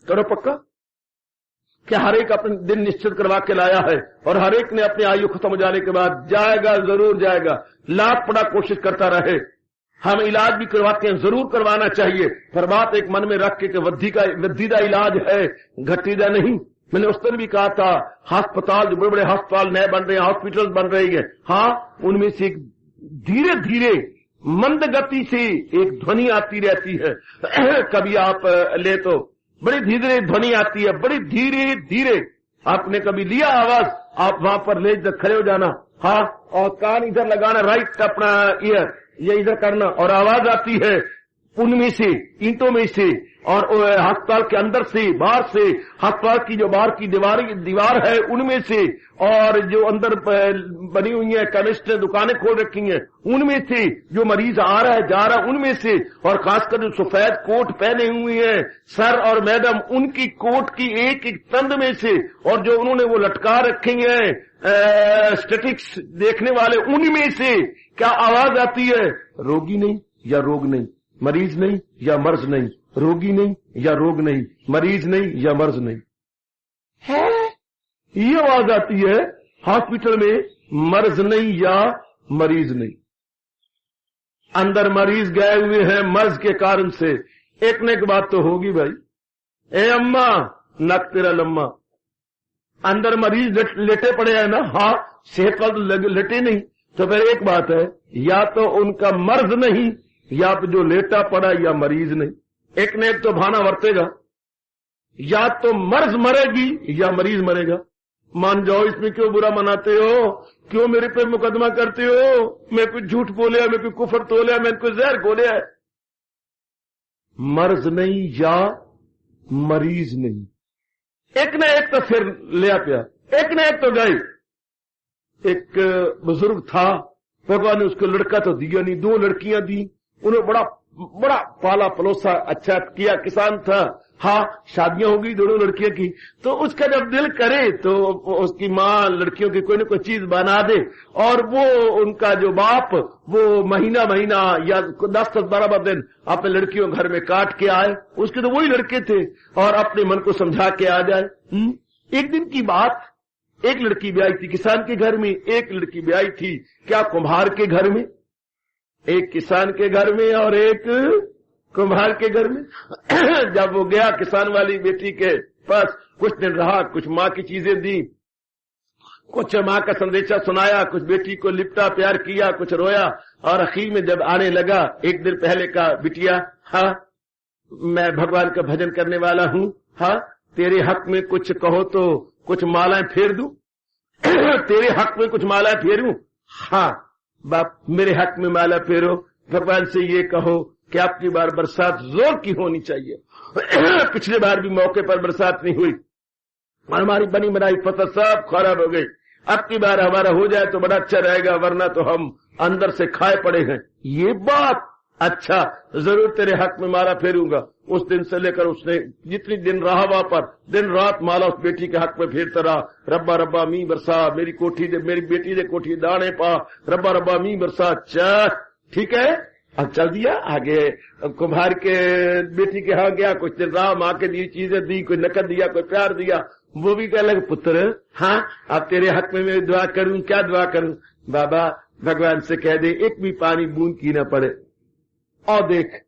करो पक्का? क्या हर एक अपने दिन निश्चित करवा के लाया है और हर एक ने अपनी आयु खत्म हो जाने के बाद जाएगा, जरूर जाएगा। लाख पड़ा कोशिश करता रहे, हम इलाज भी करवाते हैं, जरूर करवाना चाहिए, पर बात एक मन में रख के वृद्धिदा इलाज है, घटीदा नहीं। मैंने उस दिन भी कहा था, अस्पताल जो बड़े बड़े अस्पताल नए बन रहे हैं, हॉस्पिटल बन रही है, हाँ उनमें से धीरे धीरे मंद गति से एक ध्वनि आती रहती है। कभी आप ले तो बड़ी धीरे ध्वनि आती है, बड़ी धीरे धीरे। आपने कभी लिया आवाज, आप वहां पर ले खड़े हो जाना, हाँ, और कान इधर लगाना, राइट अपना ईयर ये इधर करना और आवाज आती है, उनमें से, ईंटों में से, और अस्पताल के अंदर से, बाहर से, अस्पताल की जो बाहर की दीवार है उनमें से, और जो अंदर बनी हुई है केमिस्ट ने दुकानें खोल रखी हैं उनमें से, जो मरीज आ रहा है जा रहा है उनमें से, और खासकर जो सफेद कोट पहने हुए हैं सर और मैडम उनकी कोट की एक एक तंद में से, और जो उन्होंने वो लटका रखी है स्टैटिक्स देखने वाले उनमें से क्या आवाज आती है? रोगी नहीं या रोग नहीं, मरीज नहीं या मर्ज नहीं, रोगी नहीं या रोग नहीं, मरीज नहीं या मर्ज नहीं है। ये आवाज आती है हॉस्पिटल में, मर्ज नहीं या मरीज नहीं। अंदर मरीज गए हुए हैं मर्ज के कारण से। एक न एक बात तो होगी भाई, ए अम्मा नक तेरा लम्मा, अंदर मरीज लेटे पड़े हैं ना, हाँ सेहत वाले लेटे नहीं, तो फिर एक बात है, या तो उनका मर्ज नहीं या तो जो लेटा पड़ा या मरीज नहीं। एक न एक तो भाना वर्तेगा, या तो मर्ज मरेगी या मरीज मरेगा। मान जाओ, इसमें क्यों बुरा मनाते हो, क्यों मेरे पे मुकदमा करते हो? मैं कुछ झूठ बोले, मैं कोई कुफर तोले, मैं कोई जहर खोले है। मर्ज नहीं या मरीज नहीं, एक न एक तो फिर ले आया, एक न एक तो गए। एक बुजुर्ग था, भगवान ने उसको लड़का तो दिया नहीं, 2 लड़कियां दी, उन्हें बड़ा पाला पलोसा अच्छा किया, किसान था, हाँ शादियां हो गई दोनों लड़कियों की। तो उसका जब दिल करे तो उसकी माँ लड़कियों की कोई न कोई चीज बना दे, और वो उनका जो बाप वो महीना या 10-12 दिन अपने लड़कियों घर में काट के आए, उसके तो वही लड़के थे, और अपने मन को समझा के आ जाए। एक दिन की बात, एक लड़की ब्याही थी किसान के घर में, एक लड़की ब्याही थी क्या कुम्हार के घर में, एक किसान के घर में और एक कुम्हार के घर में। जब वो गया किसान वाली बेटी के पास, कुछ दिन रहा, कुछ माँ की चीजें दी, कुछ माँ का संदेशा सुनाया, कुछ बेटी को लिपटा प्यार किया, कुछ रोया, और आखिर में जब आने लगा, एक दिन पहले का, बिटिया हाँ मैं भगवान का भजन करने वाला हूँ, हाँ तेरे हक में कुछ कहो तो कुछ मालाएं फेर दूं? तेरे हक में कुछ मालाएं फेरूं? हाँ बाप मेरे हक में माला फेरो, भगवान से ये कहो कि आपकी बार बरसात जोर की होनी चाहिए। पिछले बार भी मौके पर बरसात नहीं हुई, हमारी बनी बनाई फसल सब खराब हो गई, अब की बार हमारा हो जाए तो बड़ा अच्छा रहेगा, वरना तो हम अंदर से खाए पड़े हैं। ये बात, अच्छा जरूर तेरे हक में माला फेरूंगा। उस दिन से लेकर उसने जितनी दिन रहा वहां पर, दिन रात माला उस बेटी के हक में फेरता रहा। रब्बा रब्बा मी बरसा, मेरी कोठी दे, मेरी बेटी दे कोठी दाने पा, रब्बा रब्बा मी बरसा। ठीक है, अब चल दिया आगे। कुम्हार के बेटी के यहाँ गया, कुछ दिन रहा, माँ के दी चीजें दी, कोई नकद दिया, कोई प्यार दिया। वो भी कह लगे पुत्र हाँ अब तेरे हक में मैं दुआ करूं, क्या दुआ करूं? बाबा भगवान से कह दे एक भी पानी बूंद की न पड़े। और देख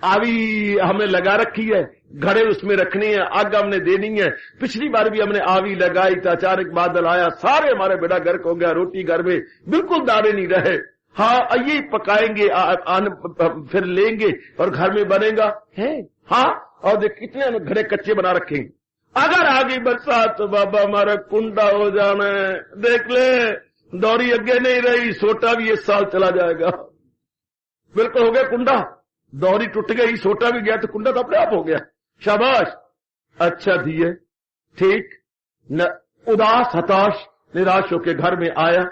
आवी हमने लगा रखी है, घड़े उसमें रखनी है, आग हमने देनी है। पिछली बार भी हमने आवी लगाई तो अचानक बादल आया, सारे हमारे बेटा गर्क हो गया, रोटी घर में बिल्कुल दाने नहीं रहे। हाँ यही पकाएंगे, फिर लेंगे और घर में बनेगा है। हाँ और देख कितने घड़े कच्चे बना रखे। अगर आ गई बरसात तो बाबा हमारा कुंडा हो जाना है। देख ले दौरी अगे नहीं रही, सोटा भी इस साल चला जाएगा। बिल्कुल हो गया कुंडा, दौरी टूट गई, सोटा भी गया तो कुंडा तो अपने आप हो गया। शाबाश, अच्छा दिए ठीक न। उदास हताश निराश होकर घर में आया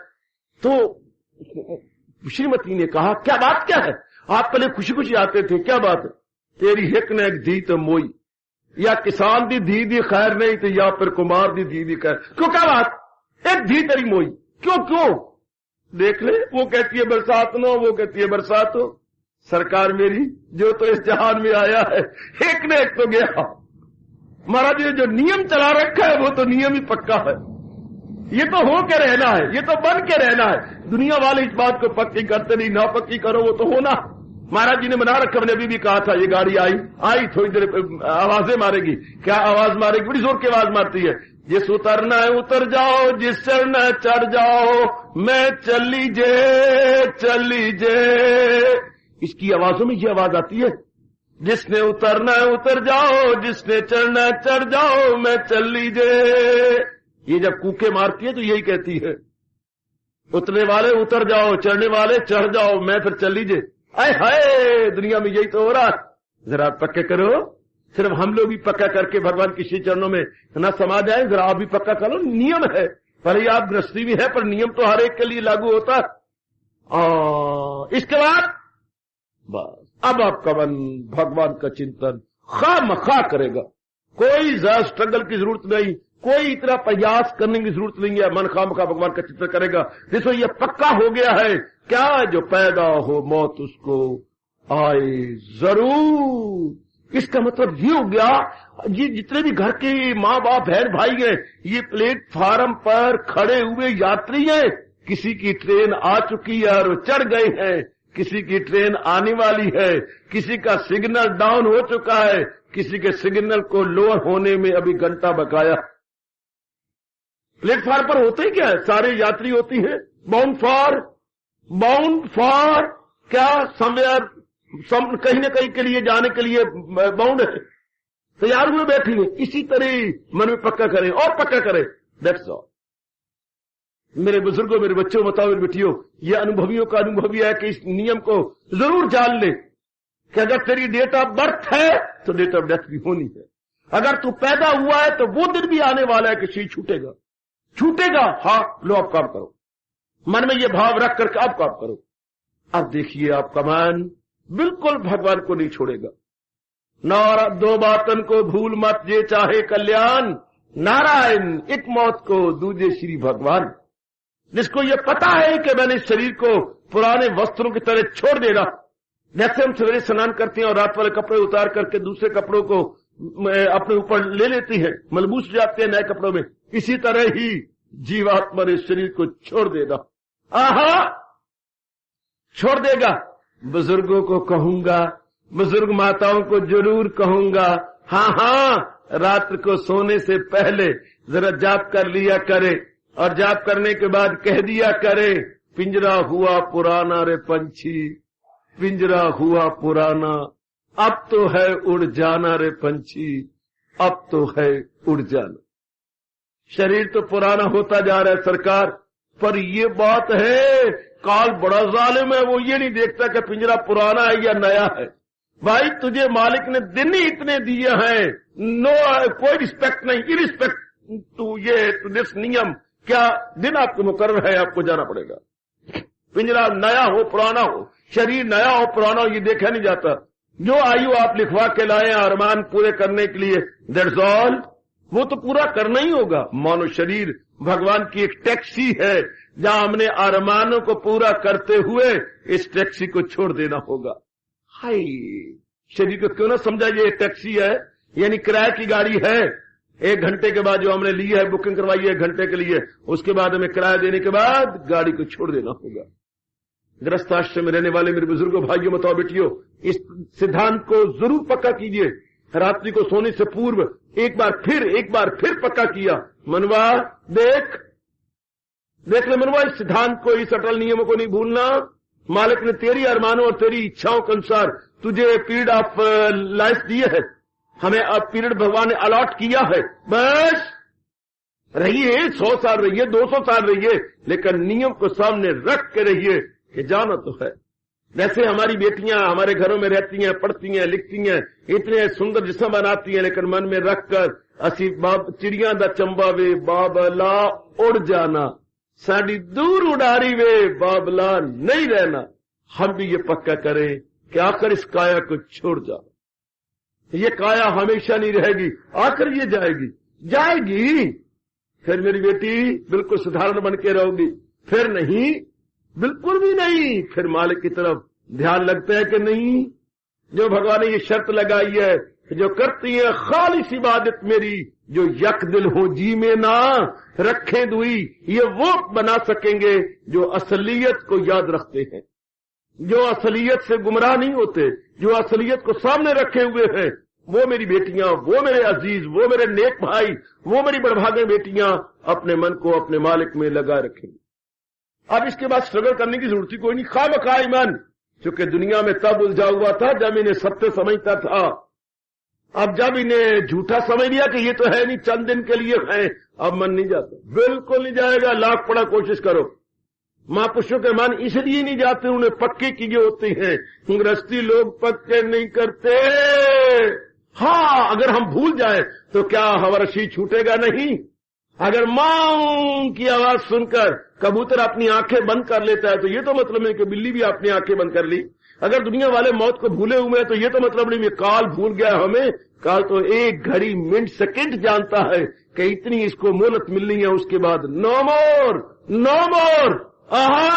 तो श्रीमती ने कहा क्या बात क्या है, आप पहले खुशी खुशी आते थे, क्या बात है? तेरी हिक ने एक धी तो मोई, या किसान दी धी दी खैर नहीं तो या फिर कुमार दी धी दी खैर। क्यों क्या बात, एक धी तेरी मोई, क्यों क्यों? देख ले, वो कहती है बरसात नो, वो कहती है बरसात हो। सरकार मेरी जो तो इस जहान में आया है एक ने एक तो गया। महाराज ये जो नियम चला रखा है वो तो नियम ही पक्का है, ये तो हो के रहना है, ये तो बन के रहना है। दुनिया वाले इस बात को पक्की करते नहीं, ना पक्की करो वो तो होना। महाराज जी ने बना रखा, मैंने अभी भी कहा था ये गाड़ी आई थोड़ी देर आवाजें मारेगी। क्या आवाज मारेगी? बड़ी जोर की आवाज मारती है, जिस उतरना है उतर जाओ, जिस चढ़ना है चढ़ जाओ, मैं चली जे। इसकी आवाजों में ये आवाज आती है, जिसने उतरना है उतर जाओ, जिसने चढ़ना है चढ़ जाओ, मैं चली जे। ये जब कूके मारती है तो यही कहती है, उतरने वाले उतर जाओ, चढ़ने वाले चढ़ जाओ, मैं फिर चली जे। आए हाय, दुनिया में यही तो हो रहा। जरा पक्के करो, सिर्फ हम लोग भी पक्का करके भगवान के श्री चरणों में न समा जाए, जरा आप भी पक्का करो। नियम है, भले आप गृहस्थी में है, पर नियम तो हर एक के लिए लागू होता है। इसके बाद बस अब आपका मन भगवान का चिंतन खामखा करेगा। कोई ज्यादा स्ट्रगल की जरूरत नहीं, कोई इतना प्रयास करने की जरूरत नहीं है। मन खामखा भगवान का चिंतन करेगा। देखो ये पक्का हो गया है, क्या जो पैदा हो मौत उसको आए जरूर। इसका मतलब ये हो गया, ये जितने भी घर के माँ बाप बहन भाई हैं, ये प्लेटफार्म पर खड़े हुए यात्री हैं। किसी की ट्रेन आ चुकी है और चढ़ गए हैं, किसी की ट्रेन आने वाली है, किसी का सिग्नल डाउन हो चुका है, किसी के सिग्नल को लोअर होने में अभी घंटा बकाया। प्लेटफार्म पर होते ही क्या है, सारे यात्री होती हैं बाउंड फॉर क्या समवेयर, कहीं न कहीं के लिए जाने के लिए बाउंड है, तैयार हुए बैठी है। इसी तरह मन में पक्का करें और पक्का करें। That's all. मेरे बुजुर्गों, मेरे बच्चों, बताओ मेरे बेटियों, ये अनुभवियों का अनुभव है कि इस नियम को जरूर जान ले कि अगर तेरी डेट ऑफ बर्थ है तो डेट ऑफ डेथ भी होनी है। अगर तू पैदा हुआ है तो वो दिन भी आने वाला है कि शरीर छूटेगा। हाँ, लो आप काम करो, मन में ये भाव रख करके आप काम करो। अब देखिए आपका मन बिल्कुल भगवान को नहीं छोड़ेगा। दो बातन को भूल मत, जे चाहे कल्याण, नारायण एक मौत को दूजे श्री भगवान। जिसको ये पता है कि मैंने इस शरीर को पुराने वस्त्रों की तरह छोड़ देना, जैसे हम सवेरे स्नान करते हैं और रात वाले कपड़े उतार करके दूसरे कपड़ों को अपने ऊपर ले लेती है, मलबूस जाते हैं नए कपड़ों में, इसी तरह ही जीवात्मा ने शरीर को छोड़ देना। आहा, छोड़ देगा। बुजुर्गों को कहूंगा, बुजुर्ग माताओं को जरूर कहूंगा, हाँ, रात्र को सोने से पहले जरा जाप कर लिया करे और जाप करने के बाद कह दिया करे, पिंजरा हुआ पुराना रे पंछी, पिंजरा हुआ पुराना, अब तो है उड़ जाना रे पंछी, अब तो है उड़ जाना। शरीर तो पुराना होता जा रहा है सरकार, पर ये बात है काल बड़ा जालिम है, वो ये नहीं देखता कि पिंजरा पुराना है या नया है। भाई तुझे मालिक ने दिन ही इतने दिए हैं, नो कोई रिस्पेक्ट नहीं, इरिस्पेक्ट टू ये टू दिस नियम, क्या दिन आपको मुकर्रर है, आपको जाना पड़ेगा। पिंजरा नया हो पुराना हो, शरीर नया हो पुराना हो, ये देखा नहीं जाता। जो आयु आप लिखवा के लाए अरमान पूरे करने के लिए, दैट्स ऑल, वो तो पूरा करना ही होगा। मानो शरीर भगवान की एक टैक्सी है, जहां हमने अरमानों को पूरा करते हुए इस टैक्सी को छोड़ देना होगा। हाय, शरीर को क्यों ना समझा ये टैक्सी है, यानी किराए की गाड़ी है। 1 घंटे के बाद जो हमने ली है, बुकिंग करवाई है 1 घंटे के लिए, उसके बाद हमें किराया देने के बाद गाड़ी को छोड़ देना होगा। गृहस्थाश्रम में रहने वाले मेरे बुजुर्गों, भाइयों, बताओ बेटियों, इस सिद्धांत को जरूर पक्का कीजिए। रात्रि को सोने से पूर्व एक बार फिर पक्का किया। मनवा देख ले मनवा, इस सिद्धांत को, इस अटल नियमों को नहीं भूलना। मालिक ने तेरी अरमानों और तेरी इच्छाओं के अनुसार तुझे पीरियड ऑफ लाइफ दिए है, हमें अब पीरियड भगवान ने अलॉट किया है। बस रहिए, 100 साल रहिए, 200 साल रहिए, लेकिन नियम को सामने रख के रहिए कि जाना तो है। जैसे हमारी बेटियां हमारे घरों में रहती हैं, पढ़ती हैं, लिखती हैं, इतने सुंदर जिस्म बनाती हैं, लेकिन मन में रखकर असी चिड़िया दा चंबा वे बाबला उड़ जाना, साड़ी दूर उड़ारी वे बाबला नहीं रहना। हम भी ये पक्का करें कि आखिर इस काया को छोड़ जाओ। ये काया हमेशा नहीं रहेगी, आखिर ये जाएगी। फिर मेरी बेटी बिल्कुल साधारण बन के रहोगी, फिर नहीं, बिल्कुल भी नहीं। फिर मालिक की तरफ ध्यान लगता है कि नहीं। जो भगवान ने ये शर्त लगाई है कि जो करती है खालिस इबादत मेरी, जो यक दिल हो जी में ना रखें दुई, ये वो बना सकेंगे जो असलियत को याद रखते हैं, जो असलियत से गुमराह नहीं होते, जो असलियत को सामने रखे हुए हैं। वो मेरी बेटियां, वो मेरे अजीज, वो मेरे नेक भाई, वो मेरी बड़भागे बेटियां अपने मन को अपने मालिक में लगा रखेंगे। अब इसके बाद स्ट्रगल करने की जरूरत ही कोई नहीं, खामखा ईमान, क्योंकि दुनिया में तब उलझा हुआ था जब इन्हें सत्य समझता था। अब जब इन्हें झूठा समझ लिया कि ये तो है नहीं, चंद दिन के लिए है, अब मन नहीं जाता, बिल्कुल नहीं जाएगा। लाख पड़ा कोशिश करो, महापुरुषों के मान इसलिए नहीं जाते, उन्हें पक्के किए होते हैं। गृहस्थी लोग पक्के नहीं करते। हाँ, अगर हम भूल जाए तो क्या हमारा शी छूटेगा नहीं? अगर मां की आवाज सुनकर कबूतर अपनी आंखें बंद कर लेता है तो ये तो मतलब है कि बिल्ली भी अपनी आंखें बंद कर ली। अगर दुनिया वाले मौत को भूले हुए हैं तो ये तो मतलब नहीं काल भूल गया हमें। काल तो एक घड़ी मिनट सेकंड जानता है कि इतनी इसको मोहलत मिलनी है, उसके बाद नो मोर, नो मोर। आहा,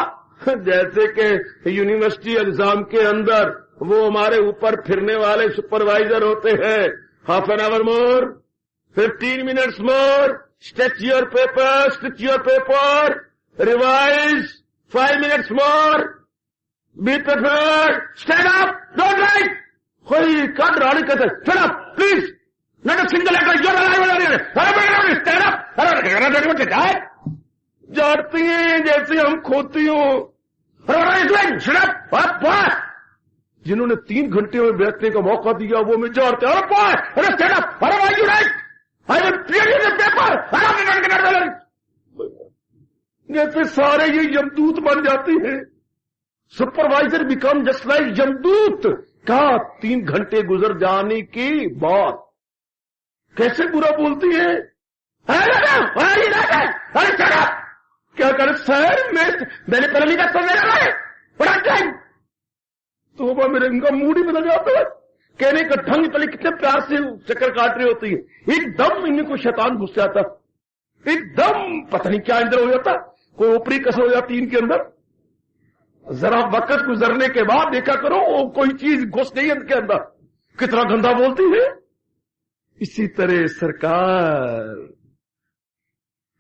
जैसे कि यूनिवर्सिटी एग्जाम के अंदर वो हमारे ऊपर फिरने वाले सुपरवाइजर होते हैं। Half an hour more, 15 minutes more, stitch your paper, revise, 5 minutes more, be prepared, stand up, don't write. कोई कट रानी कहते stand up please, not a single letter, you're alive, stand up. जाती हैं जैसे हम खोती हो। जिन्होंने 3 घंटे में बैठने का मौका दिया वो में जाते, जैसे सारे ये यमदूत बन जाते हैं। सुपरवाइजर बिकम जस्ट लाइक यमदूत। कहा 3 घंटे गुजर जाने के बाद कैसे बुरा बोलती है? क्या कर सर, मैंने पहले नहीं कहा मेरा तो वो मेरे इनका मूड ही बदल जाता है। कहने का ढंग पहले कितने प्यार से चक्कर काट रही होती है, एकदम इन्हें को शैतान घुस जाता, एकदम पता नहीं क्या अंदर हो जाता, कोई ऊपरी कसर हो जाती इनके अंदर। जरा वक्त गुजरने के बाद देखा करो वो कोई चीज घुस गई इनके अंदर, कितना गंदा बोलती है। इसी तरह सरकार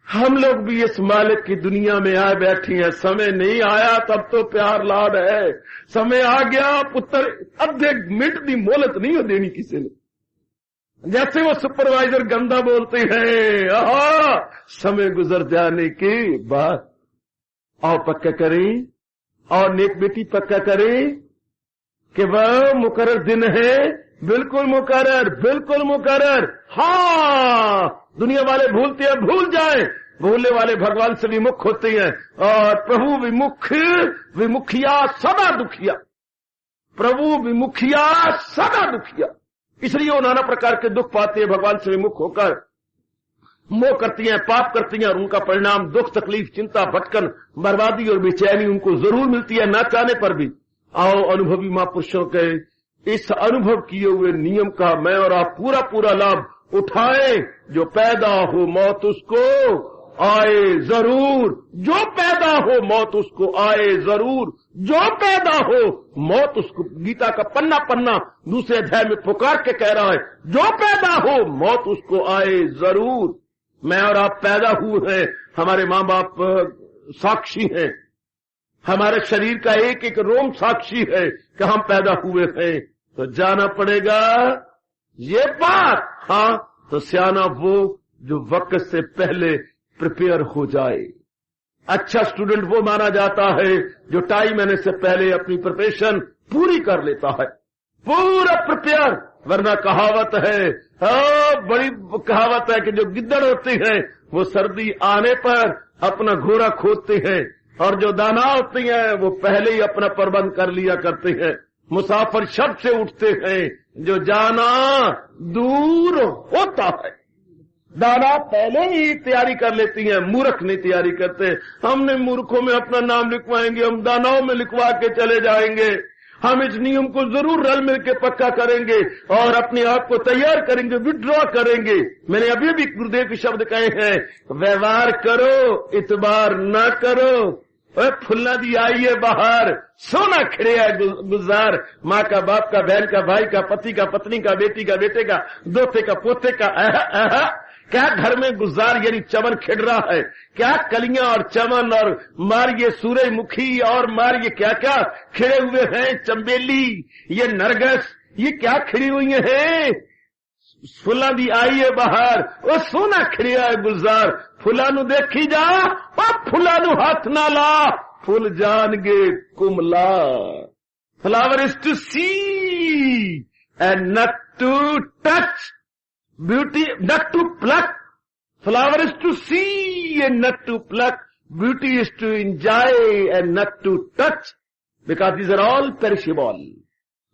हम लोग भी इस मालिक की दुनिया में आए बैठी हैं। समय नहीं आया तब तो प्यार लाड है, समय आ गया पुत्र अद्धे मिनट की मोहलत नहीं हो देनी किसी ने। जैसे वो सुपरवाइजर गंदा बोलते हैं, आहा, समय गुजर जाने के बाद और पक्का करें और नेक बेटी पक्का करें कि वह मुकर्रर दिन है, बिल्कुल मुकर्रर, बिल्कुल मुकर्रर। हाँ, दुनिया वाले भूलते हैं, भूल जाएं, भूलने वाले भगवान से विमुख होते हैं। और प्रभु विमुख विमुखिया सदा दुखिया, प्रभु विमुखिया सदा दुखिया। इसलिए वो नाना प्रकार के दुख पाते हैं भगवान से विमुख होकर, मोह करती हैं, पाप करती हैं, और उनका परिणाम दुख, तकलीफ, चिंता, भटकन, बर्बादी और बेचैनी उनको जरूर मिलती है ना चाहने पर भी। आओ अनुभवी महापुरुषों के इस अनुभव किए हुए नियम का मैं और आप पूरा पूरा लाभ उठाएं। जो पैदा हो मौत उसको आए जरूर, जो पैदा हो मौत उसको आए जरूर, जो पैदा हो मौत उसको। गीता का पन्ना पन्ना दूसरे अध्याय में पुकार के कह रहा है, जो पैदा हो मौत उसको आए जरूर। मैं और आप पैदा हुए हैं, हमारे माँ बाप साक्षी हैं, हमारे शरीर का एक एक रोम साक्षी है कि हम पैदा हुए हैं। तो जाना पड़ेगा ये बात। हाँ, तो सियाना वो जो वक्त से पहले प्रिपेयर हो जाए। अच्छा स्टूडेंट वो माना जाता है जो टाइम महीने से पहले अपनी प्रिपरेशन पूरी कर लेता है, पूरा प्रिपेयर। वरना कहावत है, बड़ी कहावत है कि जो गिद्दड़ होते हैं वो सर्दी आने पर अपना घोड़ा खोदते हैं, और जो दाना होती हैं वो पहले ही अपना प्रबंध कर लिया करते हैं। मुसाफिर शब से उठते हैं, जो जाना दूर होता है। दाना पहले ही तैयारी कर लेती हैं, मूर्ख नहीं तैयारी करते। हमने मूर्खों में अपना नाम लिखवाएंगे, हम दानाओं में लिखवा के चले जाएंगे। हम इस नियम को जरूर रल मिल के पक्का करेंगे और अपने आप को तैयार करेंगे, विड्रॉ करेंगे। मैंने अभी भी गुरुदेव के शब्द कहे हैं, व्यवहार करो, इतबार न करो। फुल्ला दी आई है बाहर, सोना खिड़े है गुजार। माँ का, बाप का, बहन का, भाई का, पति का, पत्नी का, बेटी का, बेटे का, दोते का, पोते का। क्या घर में गुजार यानी चमन खिड़ रहा है? क्या कलियां और चमन और मारिये सूरजमुखी और मारिये क्या क्या खिड़े हुए हैं, चंबेली, ये नरगस, ये क्या खिड़ी हुई है? फुला दी आई है बाहर, वो सोना खिड़िया है गुजार। फुलानू देखी जा, फुलानू हाथ ना ला, फुल जान गे कुमला। Flower is to see and not to touch, beauty not to pluck. Flower is to see and not to pluck. Beauty is to enjoy and not to touch, because these are all perishable.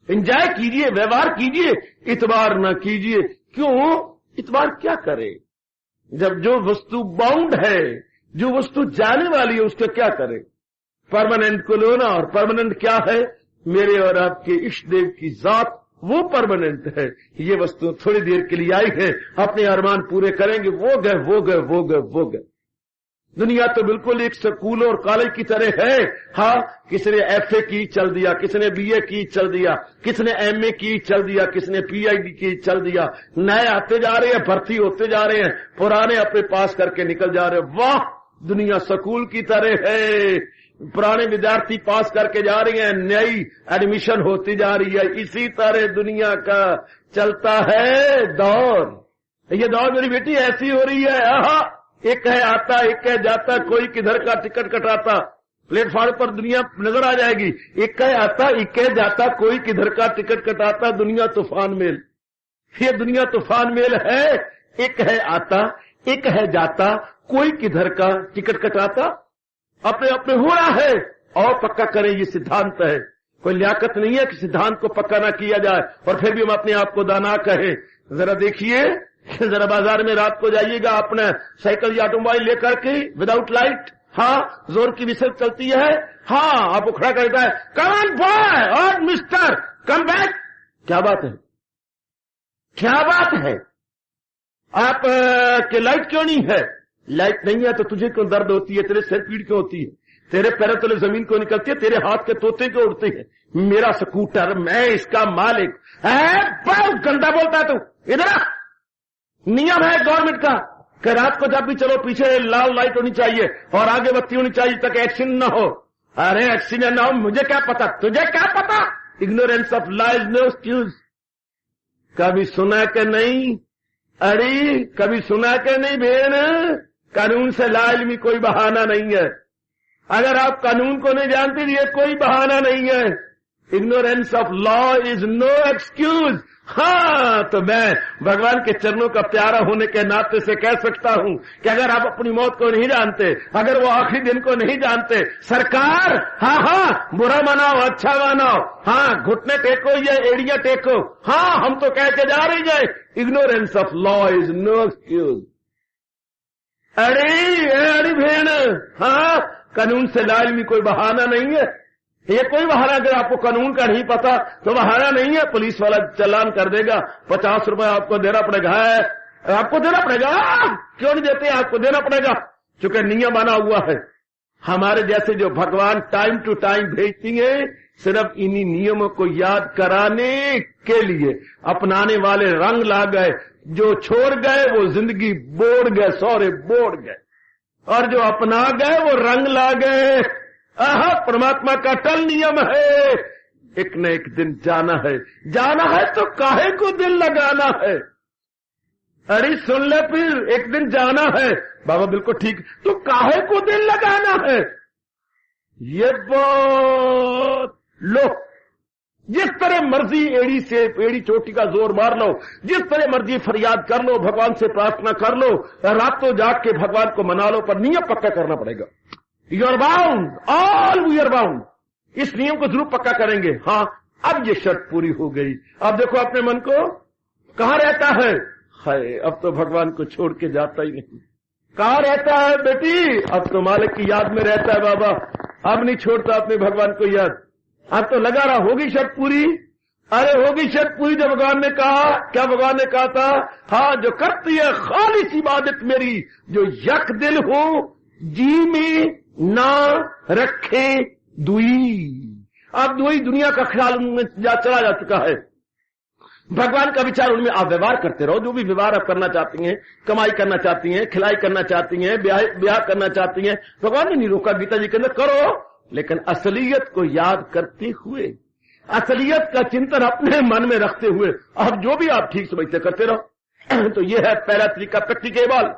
Enjoy कीजिए, व्यवहार कीजिए, इतबार न कीजिए। क्यों? इतबार क्या करे? जब जो वस्तु बाउंड है, जो वस्तु जाने वाली है, उसका क्या करे? परमानेंट को लो ना, और परमानेंट क्या है? मेरे और आपके इष्ट देव की जात, वो परमानेंट है। ये वस्तु थोड़ी देर के लिए आई है, अपने अरमान पूरे करेंगे, वो गए वो गए वो गए वो गए। दुनिया तो बिल्कुल एक स्कूल और कॉलेज की तरह है। हाँ, किसने FA की चल दिया, किसने BA की चल दिया, किसने MA की चल दिया, किसने PhD की चल दिया। नए आते जा रहे हैं, भर्ती होते जा रहे हैं, पुराने अपने पास करके निकल जा रहे हैं। वाह, दुनिया स्कूल की तरह है। पुराने विद्यार्थी पास करके जा रही हैं, नई एडमिशन होती जा रही है। इसी तरह दुनिया का चलता है दौर। ये दौर मेरी बेटी ऐसी हो रही है। आहा, एक है आता, एक है जाता, कोई किधर का टिकट कटाता। प्लेटफॉर्म पर दुनिया नजर आ जाएगी। एक है आता, एक है जाता, कोई किधर का टिकट कटाता। दुनिया तूफान मेल, ये दुनिया तूफान मेल है। एक है आता, एक है जाता, कोई किधर का टिकट कटाता। अपने अपने हो रहा है, और पक्का करें, ये सिद्धांत है। कोई लियाकत नहीं है कि सिद्धांत को पक्का ना किया जाए और फिर भी हम अपने आप को दाना कहें। जरा देखिए, जरा बाजार में रात को जाइएगा अपने साइकिल या ऑटोमोबाइल लेकर के, विदाउट लाइट। हाँ, जोर की विसल चलती है। हाँ, आपको खड़ा करता है, कम ऑन बॉय और मिस्टर, कम बैक। क्या बात है, क्या बात है? आप के लाइट क्यों नहीं है? लाइट नहीं है तो तुझे क्यों दर्द होती है? तेरे सिर पीड़ क्यों होती है? तेरे पैरों तले जमीन क्यों निकलती है? तेरे हाथ के तोते क्यों उड़ते हैं? मेरा स्कूटर, मैं इसका मालिक है। बहुत गंदा बोलता है तू। इधर नियम है गवर्नमेंट का कि रात को जब भी चलो पीछे लाल लाइट होनी चाहिए और आगे बत्ती होनी चाहिए ताकि एक्सीडेंट न हो। अरे एक्सीडेंट न हो, मुझे क्या पता, तुझे क्या पता? Ignorance of law is no excuse. कभी सुना के नहीं? अरे कभी सुना के नहीं भेड़? कानून से लाइल में कोई बहाना नहीं है। अगर आप कानून को नहीं जानते, ये कोई बहाना नहीं है। Ignorance of law is no excuse. हाँ, तो मैं भगवान के चरणों का प्यारा होने के नाते से कह सकता हूं कि अगर आप अपनी मौत को नहीं जानते, अगर वो आखिरी दिन को नहीं जानते, सरकार, हाँ हाँ, बुरा मनाओ, अच्छा मनाओ, हाँ, घुटने टेको या एड़ियां टेको, हाँ, हम तो कह के जा रही है, ignorance of law is no excuse. अरे भेड़, हाँ, कानून से लाल में कोई बहाना नहीं है। ये कोई बहाना, अगर आपको कानून का नहीं पता तो बहाना नहीं है। पुलिस वाला चालान कर देगा, 50 रुपए आपको देना पड़ेगा। है, आपको देना पड़ेगा। क्यों नहीं देते? आपको देना पड़ेगा, क्योंकि नियम बना हुआ है। हमारे जैसे जो भगवान टाइम टू टाइम भेजती है, सिर्फ इन्हीं नियमों को याद कराने के लिए अपनाने वाले रंग ला गए। जो छोड़ गए वो जिंदगी बोड़ गए, सौरे बोड़ गए, और जो अपना गए वो रंग ला गए। आहा, परमात्मा का अटल नियम है, एक न एक दिन जाना है। जाना है तो काहे को दिल लगाना है? अरे सुन ले, फिर एक दिन जाना है। बाबा बिल्कुल ठीक, तो काहे को दिल लगाना है? ये बहुत लो, जिस तरह मर्जी एड़ी चोटी का जोर मार लो, जिस तरह मर्जी फरियाद कर लो, भगवान से प्रार्थना कर लो, रातों जाग के भगवान को मना लो, पर नियम पक्का करना पड़ेगा। You are bound, all we are bound. इस नियम को जरूर पक्का करेंगे। हाँ, अब ये शर्त पूरी हो गई। अब देखो अपने मन को, कहाँ रहता है? हाय, अब तो भगवान को छोड़ के जाता ही नहीं। कहाँ रहता है बेटी? अब तो मालिक की याद में रहता है बाबा। अब नहीं छोड़ता अपने भगवान को याद। अब तो लगा रहा, होगी शर्त पूरी। अरे होगी शर्त पूरी। जो भगवान ने कहा, क्या भगवान ने कहा था? हाँ, जो करती है खालिस इबादत मेरी, जो यक दिल हो, जी में ना रखे दुई। अब दुई दुनिया का ख्याल उनमें चला जा चुका है। भगवान का विचार उनमें आप व्यवहार करते रहो। जो भी व्यवहार आप करना चाहती हैं, कमाई करना चाहती हैं, खिलाई करना चाहती हैं, ब्याह करना चाहती हैं, भगवान ने नहीं रोका गीता जी के अंदर, करो, लेकिन असलियत को याद करते हुए, असलियत का चिंतन अपने मन में रखते हुए, अब जो भी आप ठीक समझते करते रहो। तो ये है पहला तरीका, प्रैक्टिकेबल।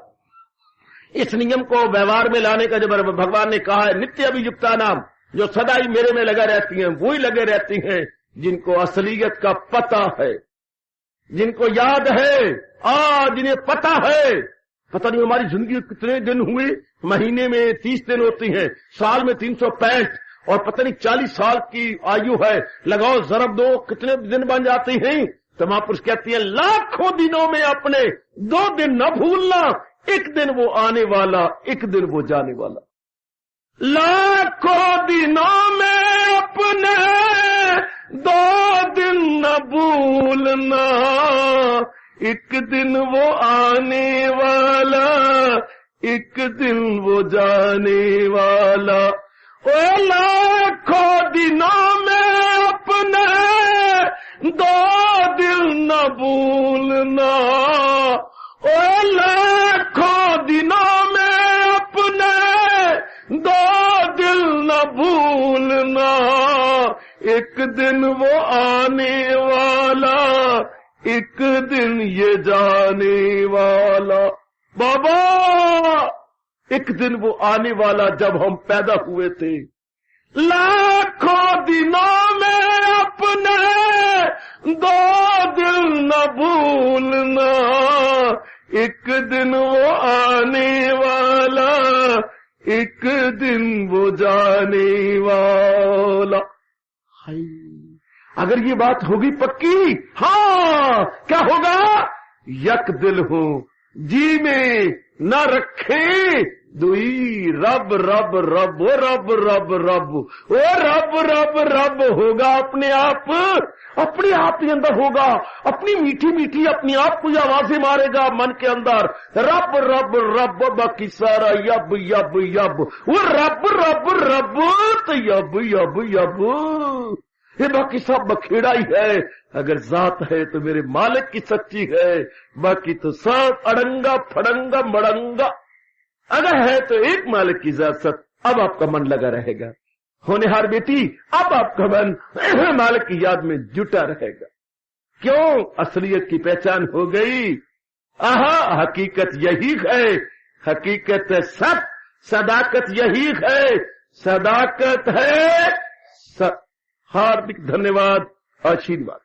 इस नियम को व्यवहार में लाने का जब भगवान ने कहा है, नित्य अभियुक्ता नाम, जो सदा ही मेरे में लगा रहती हैं, वो ही लगे रहती हैं जिनको असलियत का पता है, जिनको याद है, जिन्हें पता है पता नहीं हमारी जिंदगी कितने दिन हुए, महीने में 30 दिन होती हैं, साल में 365, और पता नहीं 40 साल की आयु है, लगाओ जरब दो कितने दिन बन जाते हैं। तो महापुरुष कहती है लाखों दिनों में अपने 2 दिन न भूलना, एक दिन वो आने वाला, एक दिन वो जाने वाला। लाखों दिनों में अपने 2 दिन न भूलना, एक दिन वो आने वाला, एक दिन वो जाने वाला। ओ लाखों दिनों में अपने 2 दिन न भूलना, ओ लाखों दिनों में अपने 2 दिन न भूलना, एक दिन वो आने वाला, एक दिन ये जाने वाला। बाबा एक दिन वो आने वाला जब हम पैदा हुए थे। लाखों दिनों में अपने 2 दिन न भूलना, एक दिन वो आने वाला, एक दिन वो जाने वाला। हाय, अगर ये बात होगी पक्की, हाँ क्या होगा? यक दिल हो जी में न रखे दुई, रब रब रब ओ रब रब रब ओ रब रब रब होगा अपने आप ही अंदर होगा। अपनी मीठी मीठी अपनी आप को आवाजें मारेगा मन के अंदर, रब रब रब बाकी सारा यब यब यब, वो रब रब रब तो यब यब यब, ये बाकी सब बखेड़ा ही है। अगर जात है तो मेरे मालिक की सच्ची है, बाकी तो सब अड़ंगा फड़ंगा मड़ंगा। अगर है तो एक मालिक की जात सत। अब आपका मन लगा रहेगा। होनहार बेटी, अब आपका मन मालिक की याद में जुटा रहेगा। क्यों? असलियत की पहचान हो गई। आहा, हकीकत यही है, हकीकत सत, सदाकत यही है, सदाकत है सत। हार्दिक धन्यवाद, आशीर्वाद।